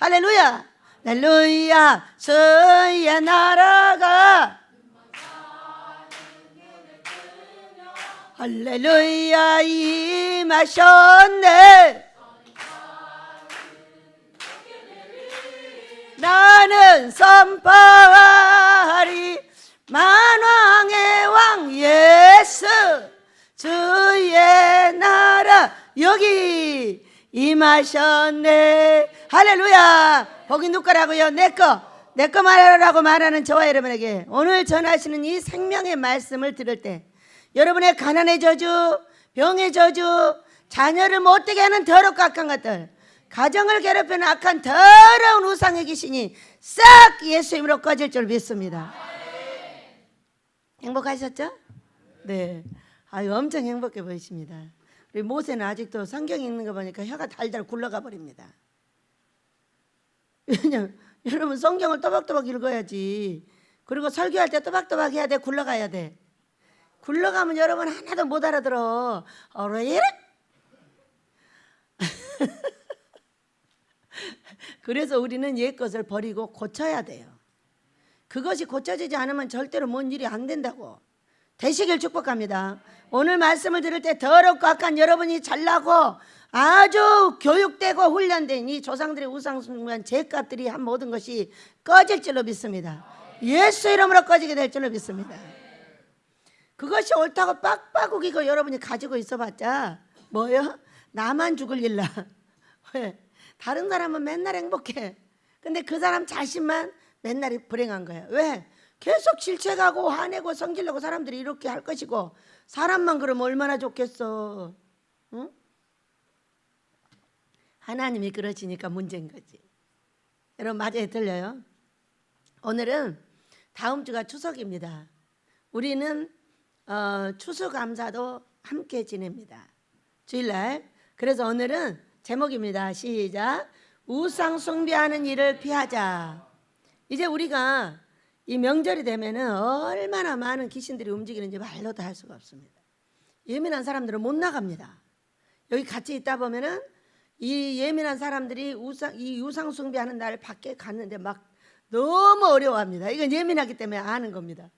할렐루야. 할렐루야. 주의 나라가 할렐루야 임하셨네. 나는 선포하리 만왕의 왕 예수 주의 나라 여기 임하셨네. 할렐루야. 복이 누구라고요? 내거 말하라고 말하는 저와 여러분에게 오늘 전하시는 이 생명의 말씀을 들을 때 여러분의 가난의 저주, 병의 저주, 자녀를 못되게 하는 더럽고 악한 것들, 가정을 괴롭히는 악한 더러운 우상의 귀신이 싹 예수 이름으로 꺼질 줄 믿습니다. 행복하셨죠? 네. 아유, 엄청 행복해 보이십니다. 우리 모세는 아직도 성경 읽는 거 보니까 혀가 달달 굴러가 버립니다. 왜냐면 여러분 성경을 또박또박 읽어야지. 그리고 설교할 때 또박또박 해야 돼. 굴러가야 돼. 굴러가면 여러분 하나도 못 알아들어. 어레 그래서 우리는 옛 것을 버리고 고쳐야 돼요. 그것이 고쳐지지 않으면 절대로 뭔 일이 안 된다고. 되시길 축복합니다. 오늘 말씀을 들을 때 더럽고 악한 여러분이 잘나고 아주 교육되고 훈련된 이 조상들의 우상숭배한 죄값들이 한 모든 것이 꺼질 줄로 믿습니다. 예수 이름으로 꺼지게 될 줄로 믿습니다. 그것이 옳다고 빡빡 우기고 여러분이 가지고 있어봤자 뭐요? 나만 죽을 일라. 왜? 다른 사람은 맨날 행복해. 근데 그 사람 자신만 맨날 불행한 거야. 왜? 계속 질책하고 화내고 성질내고 사람들이 이렇게 할 것이고 사람만 그러면 얼마나 좋겠어. 응? 하나님이 그러시니까 문제인 거지. 여러분 맞아요? 들려요? 오늘은 다음 주가 추석입니다. 우리는 추수감사도 함께 지냅니다. 주일날. 그래서 오늘은 제목입니다. 시작. 우상 숭배하는 일을 피하자. 이제 우리가 이 명절이 되면은 얼마나 많은 귀신들이 움직이는지 말로도 할 수가 없습니다. 예민한 사람들은 못 나갑니다. 여기 같이 있다 보면은 이 예민한 사람들이 이 우상 숭배하는 날 밖에 갔는데 막 너무 어려워합니다. 이건 예민하기 때문에 아는 겁니다.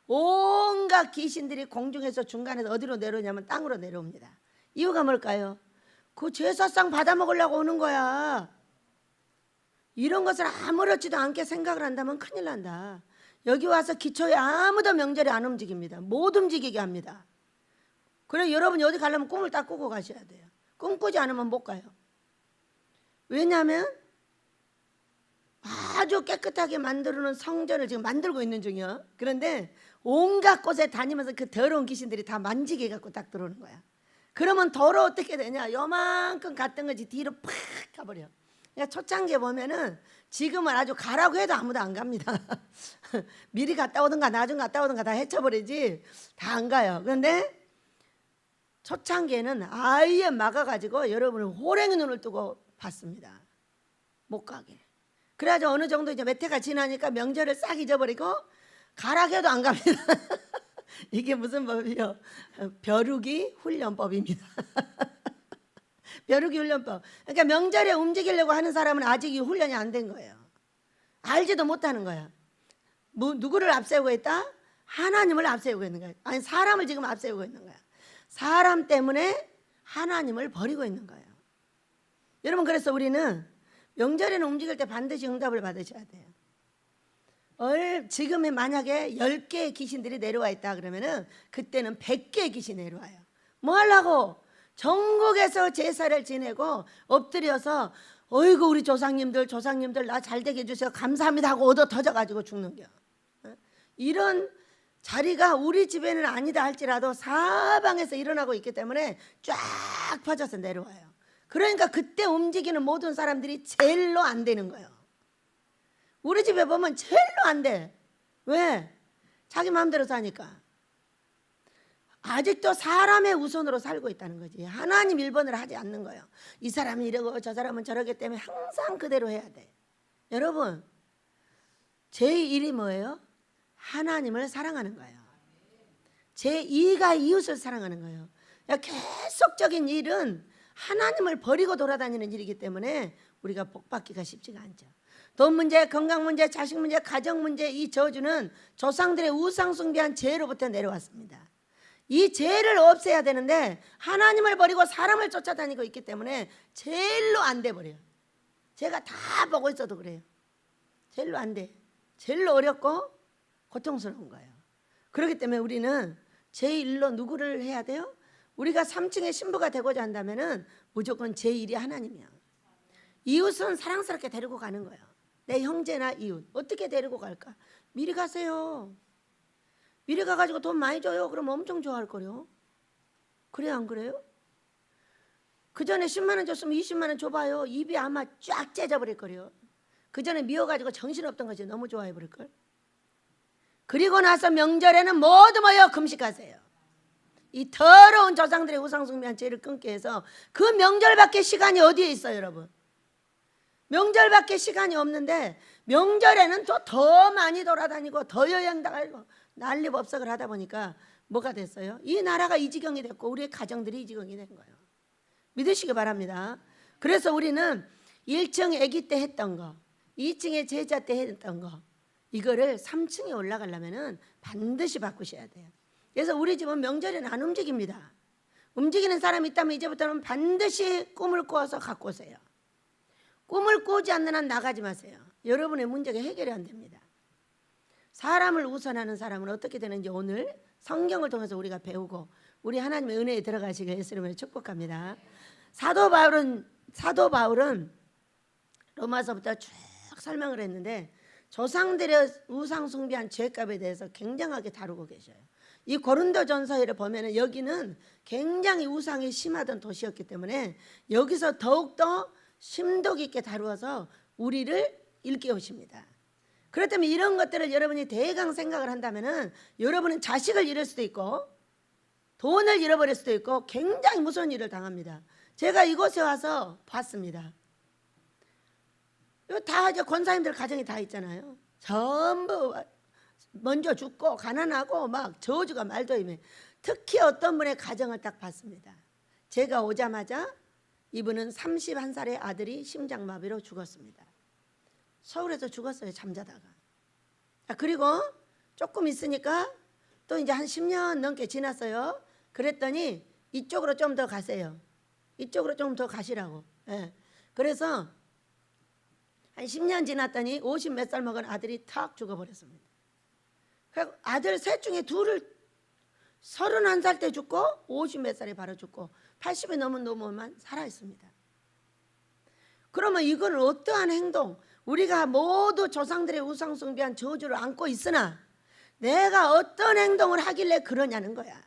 온갖 귀신들이 공중에서 중간에서 어디로 내려오냐면 땅으로 내려옵니다. 이유가 뭘까요? 그 제사상 받아 먹으려고 오는 거야. 이런 것을 아무렇지도 않게 생각을 한다면 큰일 난다. 여기 와서 기초에 아무도 명절에 안 움직입니다. 못 움직이게 합니다. 그래서 여러분이 어디 가려면 꿈을 딱 꾸고 가셔야 돼요. 꿈 꾸지 않으면 못 가요. 왜냐하면 아주 깨끗하게 만들어놓은 성전을 지금 만들고 있는 중이야. 그런데 온갖 곳에 다니면서 그 더러운 귀신들이 다 만지게 해갖고 딱 들어오는 거야. 그러면 도로 어떻게 되냐? 요만큼 갔던 거지 뒤로 팍 가버려. 그러니까 초창기에 보면은 지금은 아주 가라고 해도 아무도 안 갑니다. 미리 갔다 오든가 나중 갔다 오든가 다 헤쳐버리지 다 안 가요. 그런데 초창기에는 아예 막아가지고 여러분을 호랭이 눈을 뜨고 봤습니다. 못 가게. 그래가지고 어느 정도 이제 몇 해가 지나니까 명절을 싹 잊어버리고 가라고 해도 안 갑니다. 이게 무슨 법이요? 벼루기 훈련법입니다. 벼루기 훈련법. 그러니까 명절에 움직이려고 하는 사람은 아직 이 훈련이 안 된 거예요. 알지도 못하는 거야. 누구를 앞세우고 있다? 하나님을 앞세우고 있는 거야. 아니 사람을 지금 앞세우고 있는 거야. 사람 때문에 하나님을 버리고 있는 거예요. 여러분 그래서 우리는 명절에는 움직일 때 반드시 응답을 받으셔야 돼요. 지금에 만약에 10개의 귀신들이 내려와 있다 그러면은 그때는 100개의 귀신이 내려와요. 뭐 하려고? 전국에서 제사를 지내고 엎드려서 어이구 우리 조상님들 나 잘되게 해주세요 감사합니다 하고 얻어 터져가지고 죽는 겨. 이런 자리가 우리 집에는 아니다 할지라도 사방에서 일어나고 있기 때문에 쫙 퍼져서 내려와요. 그러니까 그때 움직이는 모든 사람들이 제일로 안 되는 거예요. 우리 집에 보면 제일로 안 돼. 왜? 자기 마음대로 사니까. 아직도 사람의 우선으로 살고 있다는 거지. 하나님 1번을 하지 않는 거예요. 이 사람이 이러고 저 사람은 저러기 때문에 항상 그대로 해야 돼. 여러분 제1이 뭐예요? 하나님을 사랑하는 거예요. 제2가 이웃을 사랑하는 거예요. 계속적인 일은 하나님을 버리고 돌아다니는 일이기 때문에 우리가 복받기가 쉽지가 않죠. 돈 문제, 건강 문제, 자식 문제, 가정 문제, 이 저주는 조상들의 우상 숭배한 죄로부터 내려왔습니다. 이 죄를 없애야 되는데 하나님을 버리고 사람을 쫓아다니고 있기 때문에 제일로 안 돼 버려요. 제가 다 보고 있어도 그래요. 제일로 안 돼. 제일로 어렵고 고통스러운 거예요. 그렇기 때문에 우리는 제1로 누구를 해야 돼요? 우리가 3층의 신부가 되고자 한다면 무조건 제1이 하나님이야. 이웃은 사랑스럽게 데리고 가는 거예요. 내 형제나 이웃 어떻게 데리고 갈까? 미리 가세요. 미리 가가지고 돈 많이 줘요. 그럼 엄청 좋아할 거요. 그래 안 그래요? 그 전에 10만 원 줬으면 20만 원 줘봐요. 입이 아마 쫙 째져버릴 거요. 그 전에 미워가지고 정신없던 거지. 너무 좋아해 버릴 걸. 그리고 나서 명절에는 모두 모여 금식하세요. 이 더러운 조상들의 우상 숭배한 죄를 끊기 위해서 그 명절밖에 시간이 어디에 있어요, 여러분? 명절밖에 시간이 없는데 명절에는 또 더 많이 돌아다니고 더 여행 다니고 난리법석을 하다 보니까 뭐가 됐어요? 이 나라가 이 지경이 됐고 우리의 가정들이 이 지경이 된 거예요. 믿으시기 바랍니다. 그래서 우리는 1층 아기 때 했던 거, 2층에 제자 때 했던 거, 이거를 3층에 올라가려면 반드시 바꾸셔야 돼요. 그래서 우리 집은 명절에는 안 움직입니다. 움직이는 사람이 있다면 이제부터는 반드시 꿈을 꾸어서 갖고 오세요. 꿈을 꾸지 않는 한 나가지 마세요. 여러분의 문제가 해결이 안 됩니다. 사람을 우선하는 사람은 어떻게 되는지 오늘 성경을 통해서 우리가 배우고 우리 하나님의 은혜에 들어가시길 예수님을 축복합니다. 사도 바울은 로마서부터 쭉 설명을 했는데 조상들의 우상 숭배한 죄값에 대해서 굉장하게 다루고 계셔요. 이 고린도전서를 보면은 여기는 굉장히 우상이 심하던 도시였기 때문에 여기서 더욱더 심도 깊게 다루어서 우리를 일깨우십니다. 그렇다면 이런 것들을 여러분이 대강 생각을 한다면은 여러분은 자식을 잃을 수도 있고 돈을 잃어버릴 수도 있고 굉장히 무서운 일을 당합니다. 제가 이곳에 와서 봤습니다. 다 이제 권사님들 가정이 다 있잖아요. 전부 먼저 죽고 가난하고 막 저주가 말도 임해. 특히 어떤 분의 가정을 딱 봤습니다. 제가 오자마자 이분은 31살의 아들이 심장마비로 죽었습니다. 서울에서 죽었어요. 잠자다가. 그리고 조금 있으니까 또 이제 한 10년 넘게 지났어요. 그랬더니 이쪽으로 좀 더 가세요. 이쪽으로 좀 더 가시라고. 예. 그래서 한 10년 지났더니 50 몇 살 먹은 아들이 탁 죽어버렸습니다. 그래서 아들 셋 중에 둘을 31살 때 죽고 50 몇 살에 바로 죽고 80이 넘은 놈만 살아있습니다. 그러면 이거는 어떠한 행동, 우리가 모두 조상들의 우상 숭배한 저주를 안고 있으나 내가 어떤 행동을 하길래 그러냐는 거야.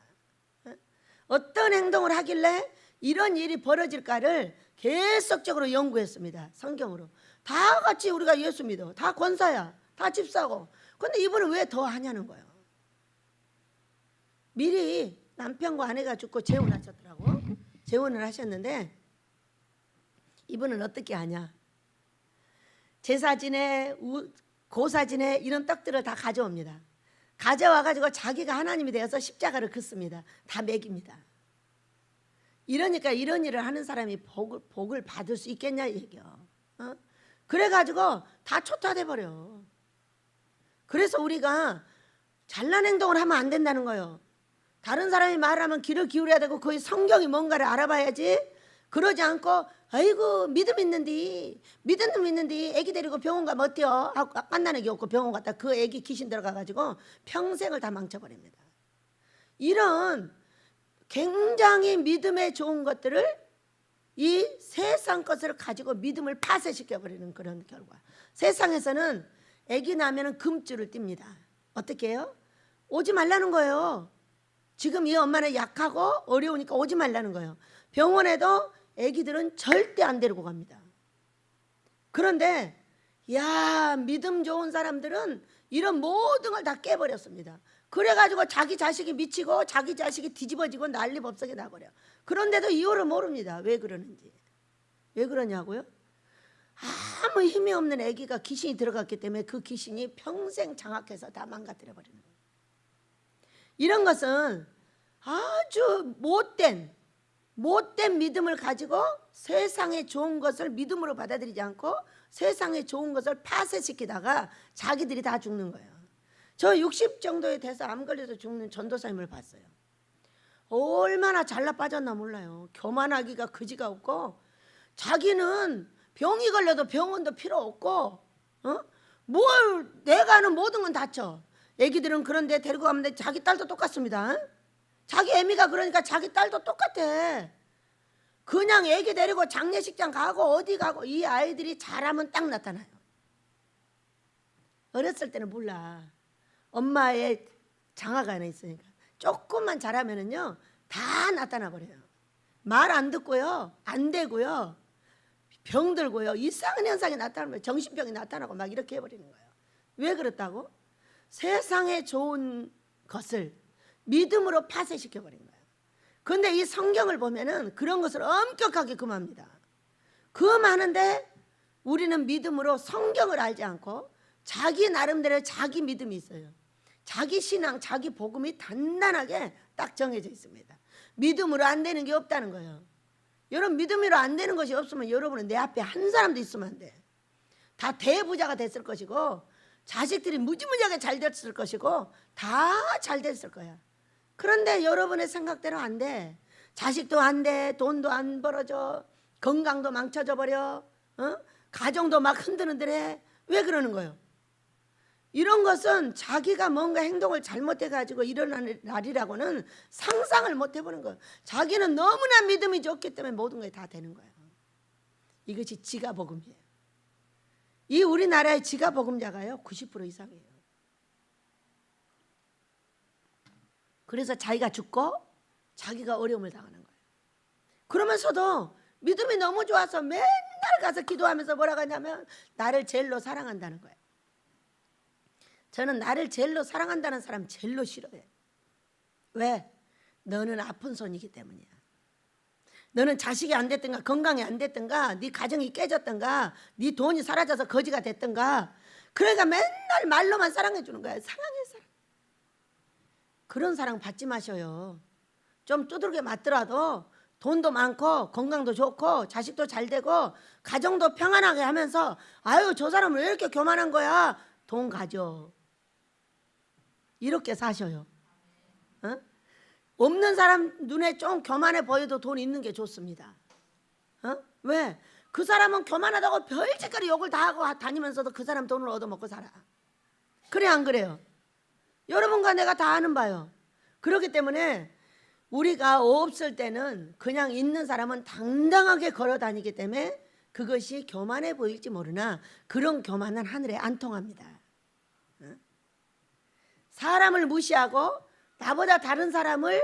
어떤 행동을 하길래 이런 일이 벌어질까를 계속적으로 연구했습니다. 성경으로. 다 같이 우리가 예수 믿어. 다 권사야. 다 집사고. 근데 이분은 왜 더 하냐는 거예요. 미리 남편과 아내가 죽고 재혼하셨더라고. 재혼을 하셨는데 이분은 어떻게 하냐. 제사지내 고사지내 이런 떡들을 다 가져옵니다. 가져와가지고 자기가 하나님이 되어서 십자가를 긋습니다. 다 먹입니다. 이러니까 이런 일을 하는 사람이 복을 받을 수 있겠냐 얘기요. 그래가지고 다 초토화돼 버려. 그래서 우리가 잘난 행동을 하면 안 된다는 거예요. 다른 사람이 말하면 귀를 기울여야 되고 거의 성경이 뭔가를 알아봐야지. 그러지 않고 아이고 믿음 있는디 애기 데리고 병원 가면 어때요? 만나는 게 없고 병원 갔다 그 애기 귀신 들어가가지고 평생을 다 망쳐버립니다. 이런 굉장히 믿음에 좋은 것들을 이 세상 것을 가지고 믿음을 파쇄시켜버리는 그런 결과. 세상에서는 애기 나면은 금줄을 띱니다. 어떻게 해요? 오지 말라는 거예요. 지금 이 엄마는 약하고 어려우니까 오지 말라는 거예요. 병원에도 애기들은 절대 안 데리고 갑니다. 그런데 야 믿음 좋은 사람들은 이런 모든 걸 다 깨버렸습니다. 그래가지고 자기 자식이 미치고 자기 자식이 뒤집어지고 난리법석이 나버려. 그런데도 이유를 모릅니다. 왜 그러는지. 왜 그러냐고요? 아무 힘이 없는 아기가 귀신이 들어갔기 때문에 그 귀신이 평생 장악해서 다 망가뜨려버리는 거예요. 이런 것은 아주 못된 못된 믿음을 가지고 세상의 좋은 것을 믿음으로 받아들이지 않고 세상의 좋은 것을 파쇄시키다가 자기들이 다 죽는 거예요. 저 60 정도에 돼서 암 걸려서 죽는 전도사님을 봤어요. 얼마나 잘나 빠졌나 몰라요. 교만하기가 그지가 없고 자기는 병이 걸려도 병원도 필요 없고 뭘 내가 하는 모든 건 다쳐. 애기들은 그런데 데리고 가면 자기 딸도 똑같습니다. 자기 애미가 그러니까 자기 딸도 똑같아. 그냥 애기 데리고 장례식장 가고 어디 가고 이 아이들이 잘하면 딱 나타나요. 어렸을 때는 몰라. 엄마의 장화가 하나 있으니까 조금만 잘하면은요 다 나타나 버려요. 말 안 듣고요, 안 되고요, 병들고요, 이상한 현상이 나타나면 정신병이 나타나고 막 이렇게 해버리는 거예요. 왜 그렇다고? 세상에 좋은 것을 믿음으로 파쇄시켜 버린 거예요. 그런데 이 성경을 보면은 그런 것을 엄격하게 금합니다. 금하는데 우리는 믿음으로 성경을 알지 않고 자기 나름대로 자기 믿음이 있어요. 자기 신앙, 자기 복음이 단단하게 딱 정해져 있습니다. 믿음으로 안 되는 게 없다는 거예요. 여러분 믿음으로 안 되는 것이 없으면 여러분은 내 앞에 한 사람도 있으면 안 돼. 다 대부자가 됐을 것이고 자식들이 무지무지하게 잘 됐을 것이고 다 잘 됐을 거야. 그런데 여러분의 생각대로 안 돼. 자식도 안 돼, 돈도 안 벌어져, 건강도 망쳐져 버려, 가정도 막 흔들흔들해. 왜 그러는 거예요? 이런 것은 자기가 뭔가 행동을 잘못해가지고 일어나는 날이라고는 상상을 못 해보는 거예요. 자기는 너무나 믿음이 좋기 때문에 모든 게 다 되는 거예요. 이것이 지가복음이에요. 이 우리나라의 지가복음자가요 90% 이상이에요. 그래서 자기가 죽고 자기가 어려움을 당하는 거예요. 그러면서도 믿음이 너무 좋아서 맨날 가서 기도하면서 뭐라고 하냐면 나를 제일로 사랑한다는 거예요. 저는 나를 제일로 사랑한다는 사람 제일로 싫어해. 왜? 너는 아픈 손이기 때문이야. 너는 자식이 안 됐든가 건강이 안 됐든가 네 가정이 깨졌든가 네 돈이 사라져서 거지가 됐든가 그러니까 맨날 말로만 사랑해 주는 거야. 사랑해 사랑. 그런 사랑 받지 마셔요. 좀 두들겨 맞더라도 돈도 많고 건강도 좋고 자식도 잘 되고 가정도 평안하게 하면서 아유 저 사람은 왜 이렇게 교만한 거야. 돈 가져. 이렇게 사셔요. 없는 사람 눈에 좀 교만해 보여도 돈 있는 게 좋습니다. 왜? 그 사람은 교만하다고 별짓거리 욕을 다 하고 다니면서도 그 사람 돈을 얻어먹고 살아. 그래 안 그래요? 여러분과 내가 다 아는 바요. 그렇기 때문에 우리가 없을 때는 그냥 있는 사람은 당당하게 걸어 다니기 때문에 그것이 교만해 보일지 모르나 그런 교만은 하늘에 안 통합니다. 사람을 무시하고 나보다 다른 사람을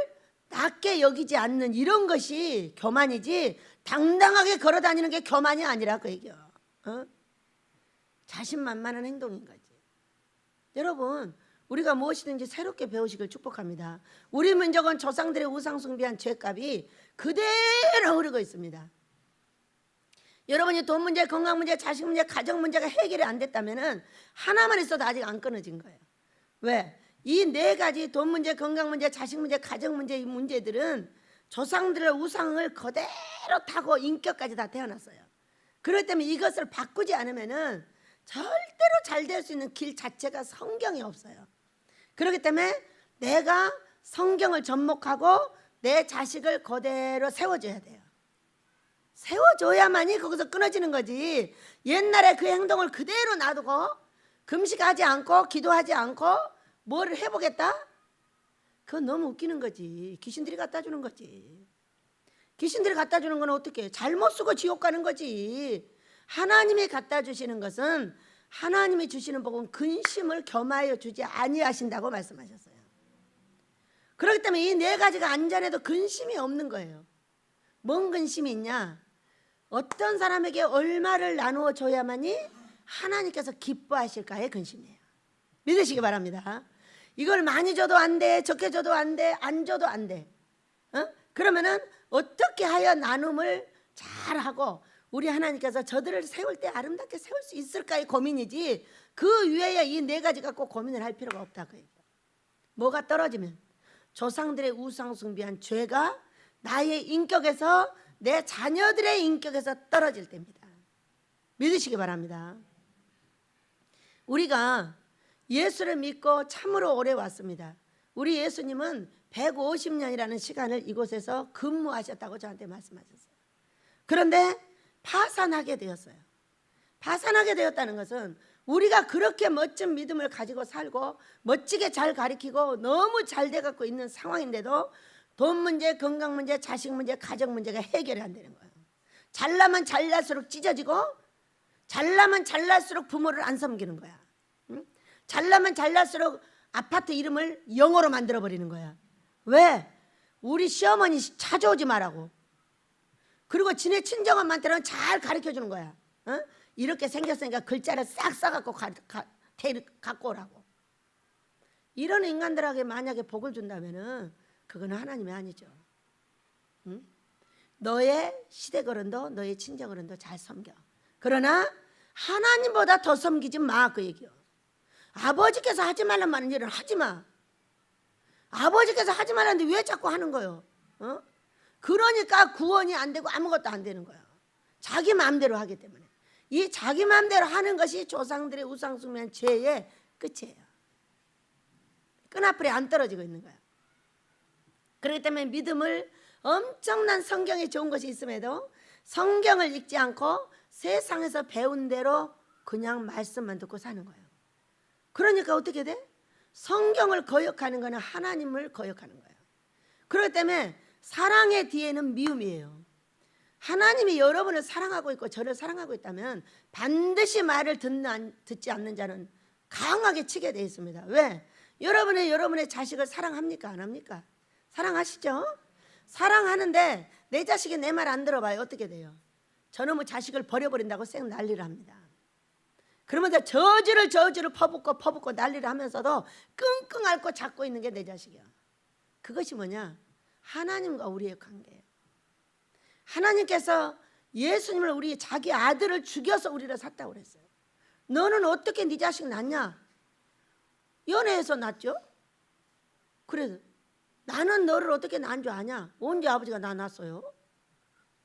낮게 여기지 않는 이런 것이 교만이지 당당하게 걸어 다니는 게 교만이 아니라 그 얘기요. 자신만만한 행동인 거지. 여러분 우리가 무엇이든지 새롭게 배우시길 축복합니다. 우리 민족은 조상들의 우상 숭배한 죄값이 그대로 흐르고 있습니다. 여러분이 돈 문제, 건강 문제, 자식 문제, 가정 문제가 해결이 안 됐다면 하나만 있어도 아직 안 끊어진 거예요. 왜? 이 네 가지 돈 문제, 건강 문제, 자식 문제, 가정 문제 이 문제들은 조상들의 우상을 그대로 타고 인격까지 다 태어났어요. 그렇기 때문에 이것을 바꾸지 않으면 절대로 잘 될 수 있는 길 자체가 성경이 없어요. 그렇기 때문에 내가 성경을 접목하고 내 자식을 그대로 세워줘야 돼요. 세워줘야만이 거기서 끊어지는 거지. 옛날에 그 행동을 그대로 놔두고 금식하지 않고 기도하지 않고 뭘 해보겠다? 그건 너무 웃기는 거지. 귀신들이 갖다 주는 거지. 귀신들이 갖다 주는 건 어떻게 해? 잘못 쓰고 지옥 가는 거지. 하나님이 갖다 주시는 것은 하나님이 주시는 복은 근심을 겸하여 주지 아니하신다고 말씀하셨어요. 그렇기 때문에 이 네 가지가 안전해도 근심이 없는 거예요. 뭔 근심이 있냐? 어떤 사람에게 얼마를 나누어 줘야만이 하나님께서 기뻐하실까의 근심이에요. 믿으시기 바랍니다. 이걸 많이 줘도 안 돼, 적게 줘도 안 돼, 안 줘도 안 돼. 그러면은 어떻게 하여 나눔을 잘하고 우리 하나님께서 저들을 세울 때 아름답게 세울 수 있을까의 고민이지 그 위에 이 네 가지 갖고 고민을 할 필요가 없다고 얘기해요. 뭐가 떨어지면 조상들의 우상 숭배한 죄가 나의 인격에서 내 자녀들의 인격에서 떨어질 때입니다. 믿으시기 바랍니다. 우리가 예수를 믿고 참으로 오래 왔습니다. 우리 예수님은 150년이라는 시간을 이곳에서 근무하셨다고 저한테 말씀하셨어요. 그런데 파산하게 되었어요. 파산하게 되었다는 것은 우리가 그렇게 멋진 믿음을 가지고 살고 멋지게 잘 가르치고 너무 잘 돼갖고 있는 상황인데도 돈 문제, 건강 문제, 자식 문제, 가정 문제가 해결이 안 되는 거예요. 잘나면 잘날수록 찢어지고 잘나면 잘날수록 부모를 안 섬기는 거야. 잘나면 잘날수록 아파트 이름을 영어로 만들어버리는 거야. 왜? 우리 시어머니 찾아오지 말라고. 그리고 지네 친정엄마한테는 잘 가르쳐주는 거야. 이렇게 생겼으니까 글자를 싹 써갖고 갖고 오라고. 이런 인간들에게 만약에 복을 준다면은 그거는 하나님이 아니죠. 너의 시댁어른도 너의 친정어른도 잘 섬겨. 그러나 하나님보다 더 섬기지 마, 그 얘기요. 아버지께서 하지 말란 말은 일을 하지 마. 아버지께서 하지 말라는데 왜 자꾸 하는 거요? 그러니까 구원이 안 되고 아무것도 안 되는 거예요. 자기 마음대로 하기 때문에. 이 자기 마음대로 하는 것이 조상들의 우상숭배한 죄의 끝이에요. 끈앞으로 안 떨어지고 있는 거예요. 그렇기 때문에 믿음을 엄청난 성경에 좋은 것이 있음에도 성경을 읽지 않고 세상에서 배운 대로 그냥 말씀만 듣고 사는 거예요. 그러니까 어떻게 돼? 성경을 거역하는 거는 하나님을 거역하는 거예요. 그렇기 때문에 사랑의 뒤에는 미움이에요. 하나님이 여러분을 사랑하고 있고 저를 사랑하고 있다면 반드시 말을 듣지 않는 자는 강하게 치게 돼 있습니다. 왜? 여러분의 자식을 사랑합니까? 안 합니까? 사랑하시죠? 사랑하는데 내 자식이 내 말 안 들어봐요. 어떻게 돼요? 저놈의 자식을 버려버린다고 쌩 난리를 합니다. 그러면서 저주를 퍼붓고 난리를 하면서도 끙끙 앓고 잡고 있는 게 내 자식이야. 그것이 뭐냐? 하나님과 우리의 관계예요. 하나님께서 예수님을 우리 자기 아들을 죽여서 우리를 샀다고 그랬어요. 너는 어떻게 네 자식 낳냐? 연애해서 낳죠. 그래서 나는 너를 어떻게 낳은 줄 아냐? 언제 아버지가 나 낳았어요?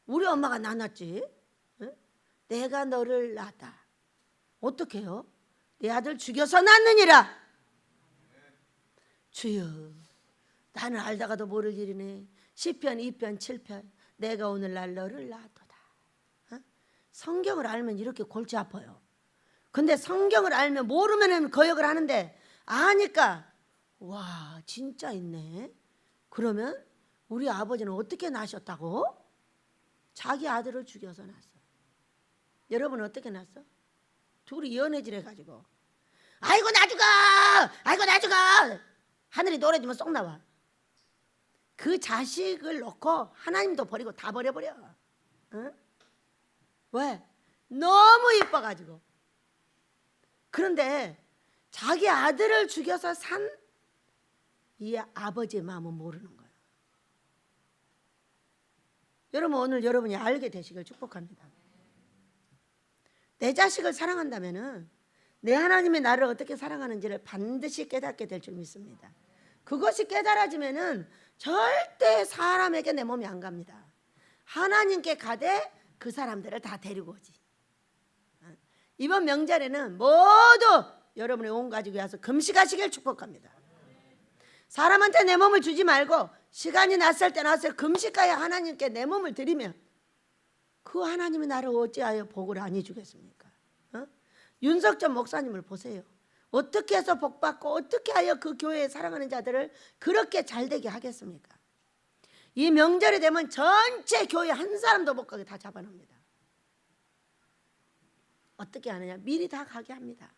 우리 엄마가 나 낳았지. 응? 내가 너를 낳았다. 어떻게 해요? 내 아들 죽여서 낳느니라. 주여, 나는 알다가도 모를 일이네. 시편 2편 7편 내가 오늘날 너를 낳았도다. 성경을 알면 이렇게 골치 아파요. 근데 성경을 알면 모르면 거역을 하는데 아니까 와 진짜 있네. 그러면 우리 아버지는 어떻게 낳으셨다고? 자기 아들을 죽여서 낳았어. 여러분은 어떻게 낳았어? 둘이 연애질 해가지고 아이고 나 죽어 아이고 나 죽어 하늘이 노래지면 쏙 나와. 그 자식을 놓고 하나님도 버리고 다 버려버려. 응? 왜? 너무 이뻐가지고. 그런데 자기 아들을 죽여서 산 이 아버지의 마음은 모르는 거예요. 여러분 오늘 여러분이 알게 되시길 축복합니다. 내 자식을 사랑한다면은 내 하나님이 나를 어떻게 사랑하는지를 반드시 깨닫게 될 줄 믿습니다. 그것이 깨달아지면은 절대 사람에게 내 몸이 안 갑니다. 하나님께 가되 그 사람들을 다 데리고 오지. 이번 명절에는 모두 여러분의 온 가족이 와서 금식하시길 축복합니다. 사람한테 내 몸을 주지 말고 시간이 났을 때 나서 금식하여 하나님께 내 몸을 드리면 그 하나님이 나를 어찌하여 복을 아니 주겠습니까? 윤석전 목사님을 보세요. 어떻게 해서 복받고 어떻게 하여 그 교회에 사랑하는 자들을 그렇게 잘되게 하겠습니까? 이 명절이 되면 전체 교회 한 사람도 못 가게 다 잡아놓습니다. 어떻게 하느냐? 미리 다 가게 합니다.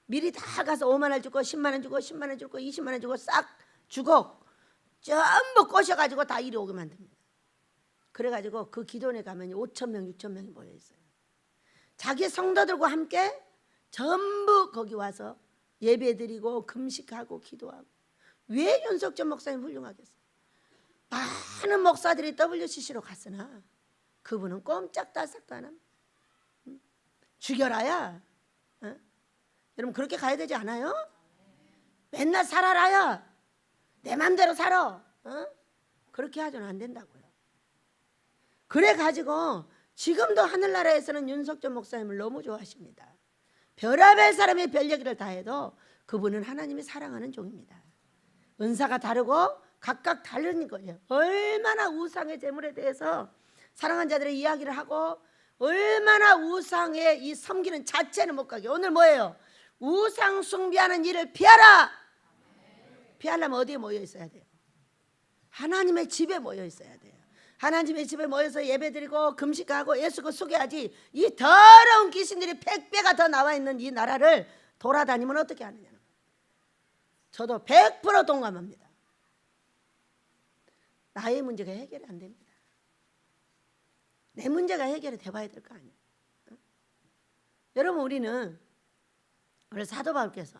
미리 다 가서 5만 원 주고 10만 원 주고 10만 원 주고 20만 원 주고 싹 주고 전부 꼬셔가지고 다 이리 오게 만듭니다. 그래가지고 그 기도원에 가면 5천 명 6천 명이 모여 있어요. 자기 성도들과 함께 전부 거기 와서 예배드리고 금식하고 기도하고. 왜 윤석전 목사님 훌륭하겠어요? 많은 목사들이 WCC로 갔으나 그분은 꼼짝달싹도 안 합니다. 죽여라야. 여러분 그렇게 가야 되지 않아요? 맨날 살아라야. 내 맘대로 살아. 그렇게 하져는 안 된다고요. 그래 가지고 지금도 하늘나라에서는 윤석전 목사님을 너무 좋아하십니다. 별의별 사람의 별 얘기를 다 해도 그분은 하나님이 사랑하는 종입니다. 은사가 다르고 각각 다른 거예요. 얼마나 우상의 제물에 대해서 사랑하는 자들의 이야기를 하고 얼마나 우상의 이 섬기는 자체는 못 가게. 오늘 뭐예요? 우상 숭배하는 일을 피하라. 피하려면 어디에 모여 있어야 돼요? 하나님의 집에 모여 있어야 돼요. 하나님의 집에 모여서 예배드리고 금식하고 예수를 소개하지. 이 더러운 귀신들이 100배가 더 나와 있는 이 나라를 돌아다니면 어떻게 하느냐. 저도 100% 동감합니다. 나의 문제가 해결이 안 됩니다. 내 문제가 해결이 돼봐야 될 거 아니에요. 여러분, 우리는 오늘 사도 바울께서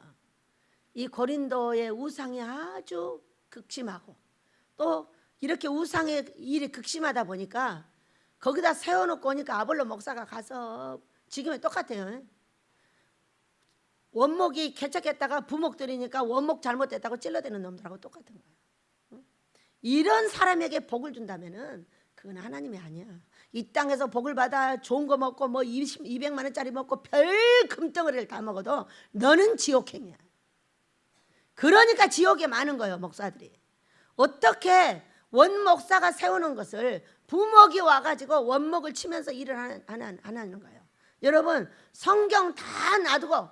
이 고린도의 우상이 아주 극심하고 또 이렇게 우상의 일이 극심하다 보니까 거기다 세워놓고 오니까 아볼로 목사가 가서 지금은 똑같아요. 원목이 개척했다가 부목들이니까 원목 잘못됐다고 찔러대는 놈들하고 똑같은 거예요. 이런 사람에게 복을 준다면은 그건 하나님이 아니야. 이 땅에서 복을 받아 좋은 거 먹고 뭐 200만 원짜리 먹고 별 금덩어리를 다 먹어도 너는 지옥행이야. 그러니까 지옥에 많은 거예요, 목사들이. 어떻게 원목사가 세우는 것을 부목이 와가지고 원목을 치면서 일을 하는 거예요. 여러분, 성경 다 놔두고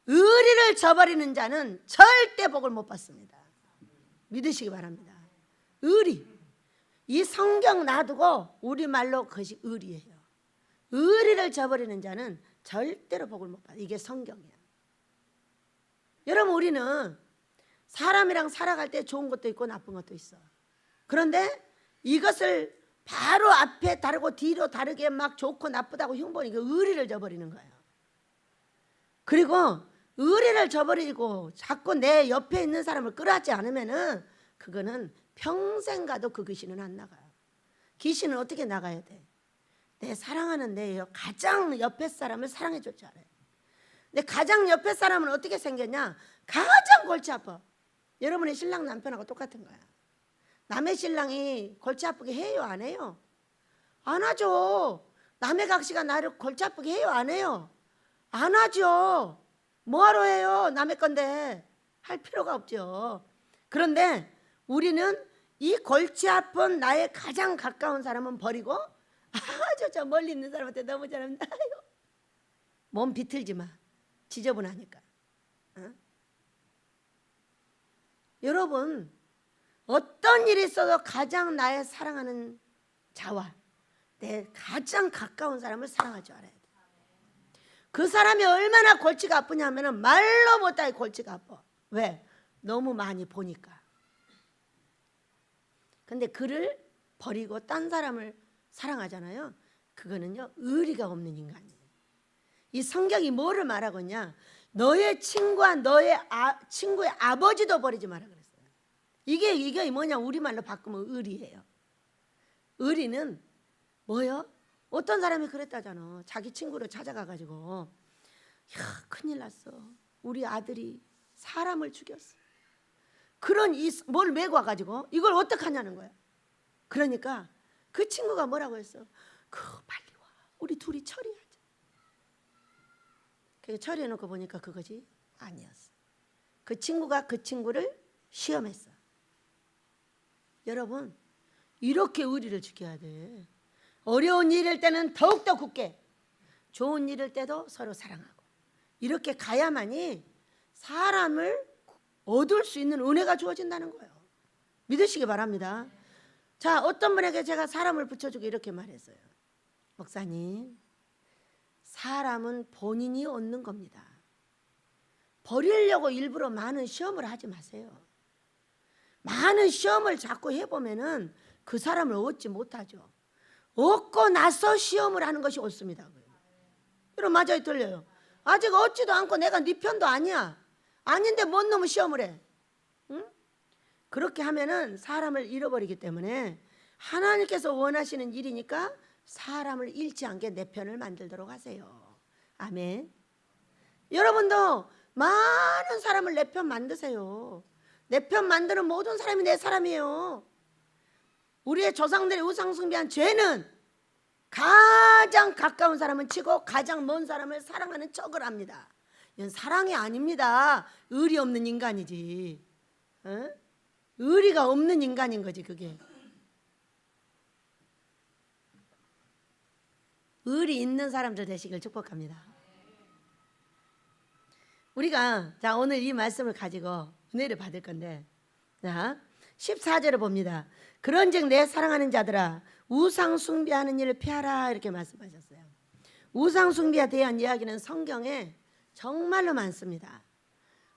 의리를 저버리는 자는 절대 복을 못 받습니다. 믿으시기 바랍니다. 의리. 이 성경 놔두고 우리말로 그것이 의리예요. 의리를 저버리는 자는 절대로 복을 못 받아. 이게 성경이야. 여러분, 우리는 사람이랑 살아갈 때 좋은 것도 있고 나쁜 것도 있어. 그런데 이것을 바로 앞에 다르고 뒤로 다르게 막 좋고 나쁘다고 흉보니 그 의리를 저버리는 거예요. 그리고 의리를 저버리고 자꾸 내 옆에 있는 사람을 끌어안지 않으면은 그거는 평생 가도 그 귀신은 안 나가요. 귀신은 어떻게 나가야 돼? 내 사랑하는 내 가장 옆에 사람을 사랑해 줄 줄 알아요. 근데 가장 옆에 사람은 어떻게 생겼냐? 가장 골치 아파. 여러분의 신랑 남편하고 똑같은 거야. 남의 신랑이 골치 아프게 해요, 안 해요? 안 하죠. 남의 각시가 나를 골치 아프게 해요, 안 해요? 안 하죠. 뭐하러 해요? 남의 건데. 할 필요가 없죠. 그런데 우리는 이 골치 아픈 나의 가장 가까운 사람은 버리고 아주 저 멀리 있는 사람한테 너무 잘합니다. 몸 비틀지 마. 지저분하니까. 여러분, 어떤 일이 있어도 가장 나의 사랑하는 자와 내 가장 가까운 사람을 사랑할 줄 알아야 돼. 그 사람이 얼마나 골치가 아프냐면 말로 못하게 골치가 아파. 왜? 너무 많이 보니까. 근데 그를 버리고 딴 사람을 사랑하잖아요. 그거는요, 의리가 없는 인간이에요. 이 성경이 뭐를 말하고 있냐? 너의 친구와 너의 친구의 아버지도 버리지 마라 그랬어요. 이게 뭐냐? 우리말로 바꾸면 의리예요. 의리는 뭐요? 어떤 사람이 그랬다잖아. 자기 친구를 찾아가가지고, 야, 큰일 났어. 우리 아들이 사람을 죽였어. 그런 뭘 메고 와가지고 이걸 어떡하냐는 거야. 그러니까 그 친구가 뭐라고 했어? 빨리 와. 우리 둘이 처리하자. 그래서 처리해놓고 보니까 그거지 아니었어. 그 친구가 그 친구를 시험했어. 여러분, 이렇게 의리를 지켜야 돼. 어려운 일일 때는 더욱더 굳게, 좋은 일일 때도 서로 사랑하고, 이렇게 가야만이 사람을 얻을 수 있는 은혜가 주어진다는 거예요. 믿으시기 바랍니다. 자, 어떤 분에게 제가 사람을 붙여주고 이렇게 말했어요. 목사님, 사람은 본인이 얻는 겁니다. 버리려고 일부러 많은 시험을 하지 마세요. 많은 시험을 자꾸 해보면은 그 사람을 얻지 못하죠. 얻고 나서 시험을 하는 것이 옳습니다. 여러분, 맞아요, 틀려요? 아직 얻지도 않고 내가 네 편도 아니야. 아닌데 뭔 놈을 시험을 해? 응? 그렇게 하면은 사람을 잃어버리기 때문에 하나님께서 원하시는 일이니까 사람을 잃지 않게 내 편을 만들도록 하세요. 아멘. 여러분도 많은 사람을 내 편 만드세요. 내 편 만드는 모든 사람이 내 사람이에요. 우리의 조상들의 우상 숭배한 죄는 가장 가까운 사람은 치고 가장 먼 사람을 사랑하는 척을 합니다. 이건 사랑이 아닙니다. 의리 없는 인간이지. 어? 의리가 없는 인간인 거지 그게. 의리 있는 사람들 되시길 축복합니다. 우리가 자 오늘 이 말씀을 가지고 은혜를 받을 건데, 자 14절을 봅니다. 그런즉 내 사랑하는 자들아 우상 숭배하는 일을 피하라 이렇게 말씀하셨어요. 우상 숭배에 대한 이야기는 성경에 정말로 많습니다.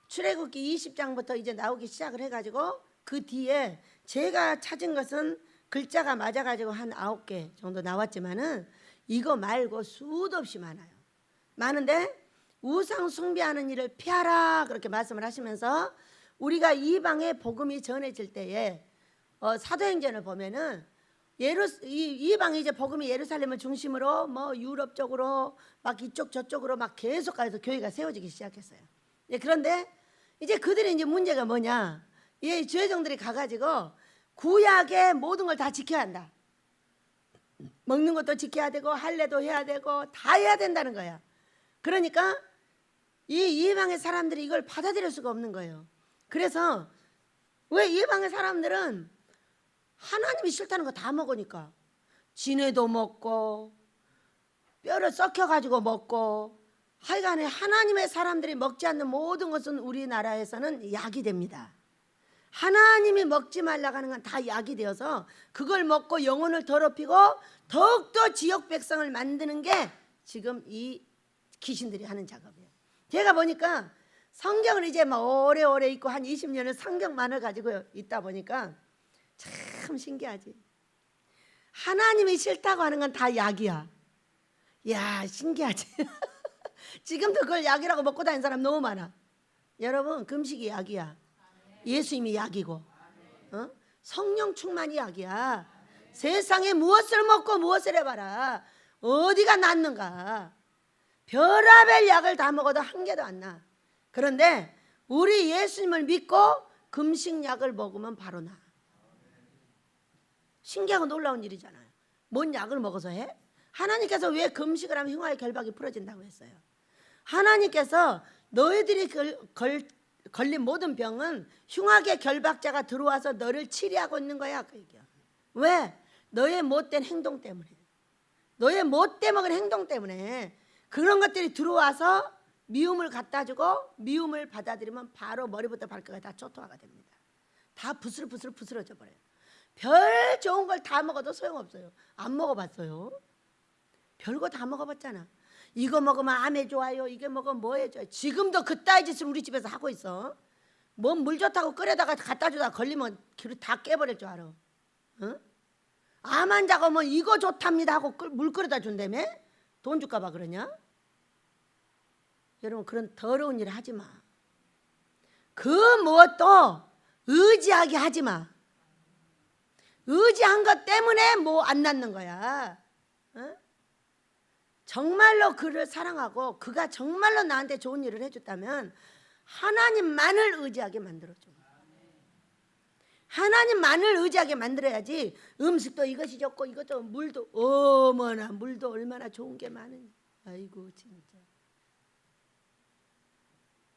출애굽기 20장부터 이제 나오기 시작을 해가지고 그 뒤에 제가 찾은 것은 글자가 맞아가지고 한 9개 정도 나왔지만은 이거 말고 수도 없이 많아요. 많은데 우상 숭배하는 일을 피하라 그렇게 말씀을 하시면서 우리가 이방에 복음이 전해질 때에 사도행전을 보면은 이방이 이제 복음이 예루살렘을 중심으로 뭐 유럽 쪽으로 막 이쪽 저쪽으로 막 계속 가서 교회가 세워지기 시작했어요. 그런데 이제 그들의 이제 문제가 뭐냐? 이 주회종들이 가가지고 구약의 모든 걸 다 지켜야 한다. 먹는 것도 지켜야 되고 할례도 해야 되고 다 해야 된다는 거야. 그러니까 이 이방의 사람들이 이걸 받아들일 수가 없는 거예요. 그래서 왜 이방의 사람들은 하나님이 싫다는 거 다 먹으니까 진해도 먹고 뼈를 썩혀가지고 먹고 하여간에 하나님의 사람들이 먹지 않는 모든 것은 우리나라에서는 약이 됩니다. 하나님이 먹지 말라고 하는 건 다 약이 되어서 그걸 먹고 영혼을 더럽히고 더욱더 지역 백성을 만드는 게 지금 이 귀신들이 하는 작업이에요. 제가 보니까 성경을 이제 막 오래오래 읽고 한 20년을 성경만을 가지고 있다 보니까 참 신기하지. 하나님이 싫다고 하는 건 다 약이야. 야 신기하지. 지금도 그걸 약이라고 먹고 다니는 사람 너무 많아. 여러분 금식이 약이야. 예수님이 약이고 성령 충만이 약이야. 세상에 무엇을 먹고 무엇을 해봐라. 어디가 낫는가. 별하별 약을 다 먹어도 한 개도 안 나. 그런데 우리 예수님을 믿고 금식약을 먹으면 바로 나. 신기하고 놀라운 일이잖아요. 뭔 약을 먹어서 해? 하나님께서 왜 금식을 하면 흉화의 결박이 풀어진다고 했어요? 하나님께서 너희들이 걸린 모든 병은 흉악의 결박자가 들어와서 너를 치료하고 있는 거야. 그 얘기야. 왜? 너의 못된 행동 때문에. 너의 못돼 먹은 행동 때문에 그런 것들이 들어와서 미움을 갖다 주고 미움을 받아들이면 바로 머리부터 발끝까지 다 초토화가 됩니다. 다 부스러져 버려요. 별 좋은 걸 다 먹어도 소용없어요. 안 먹어봤어요? 별거 다 먹어봤잖아. 이거 먹으면 암에 좋아요. 이게 먹으면 뭐에 좋아요. 지금도 그따위 짓을 우리 집에서 하고 있어. 뭔 물 좋다고 끓여다가 갖다 주다 걸리면 다 깨버릴 줄 알아. 어? 암 환자가 뭐 이거 좋답니다 하고 물 끓여다 준다며? 돈 줄까 봐 그러냐? 여러분 그런 더러운 일 하지 마. 그 무엇도 의지하게 하지 마. 의지한 것 때문에 뭐 안 낫는 거야. 어? 정말로 그를 사랑하고 그가 정말로 나한테 좋은 일을 해줬다면 하나님만을 의지하게 만들어줘. 하나님만을 의지하게 만들어야지. 음식도 이것이 좋고 이것도 물도 어머나 물도 얼마나 좋은 게 많으니. 아이고 진짜.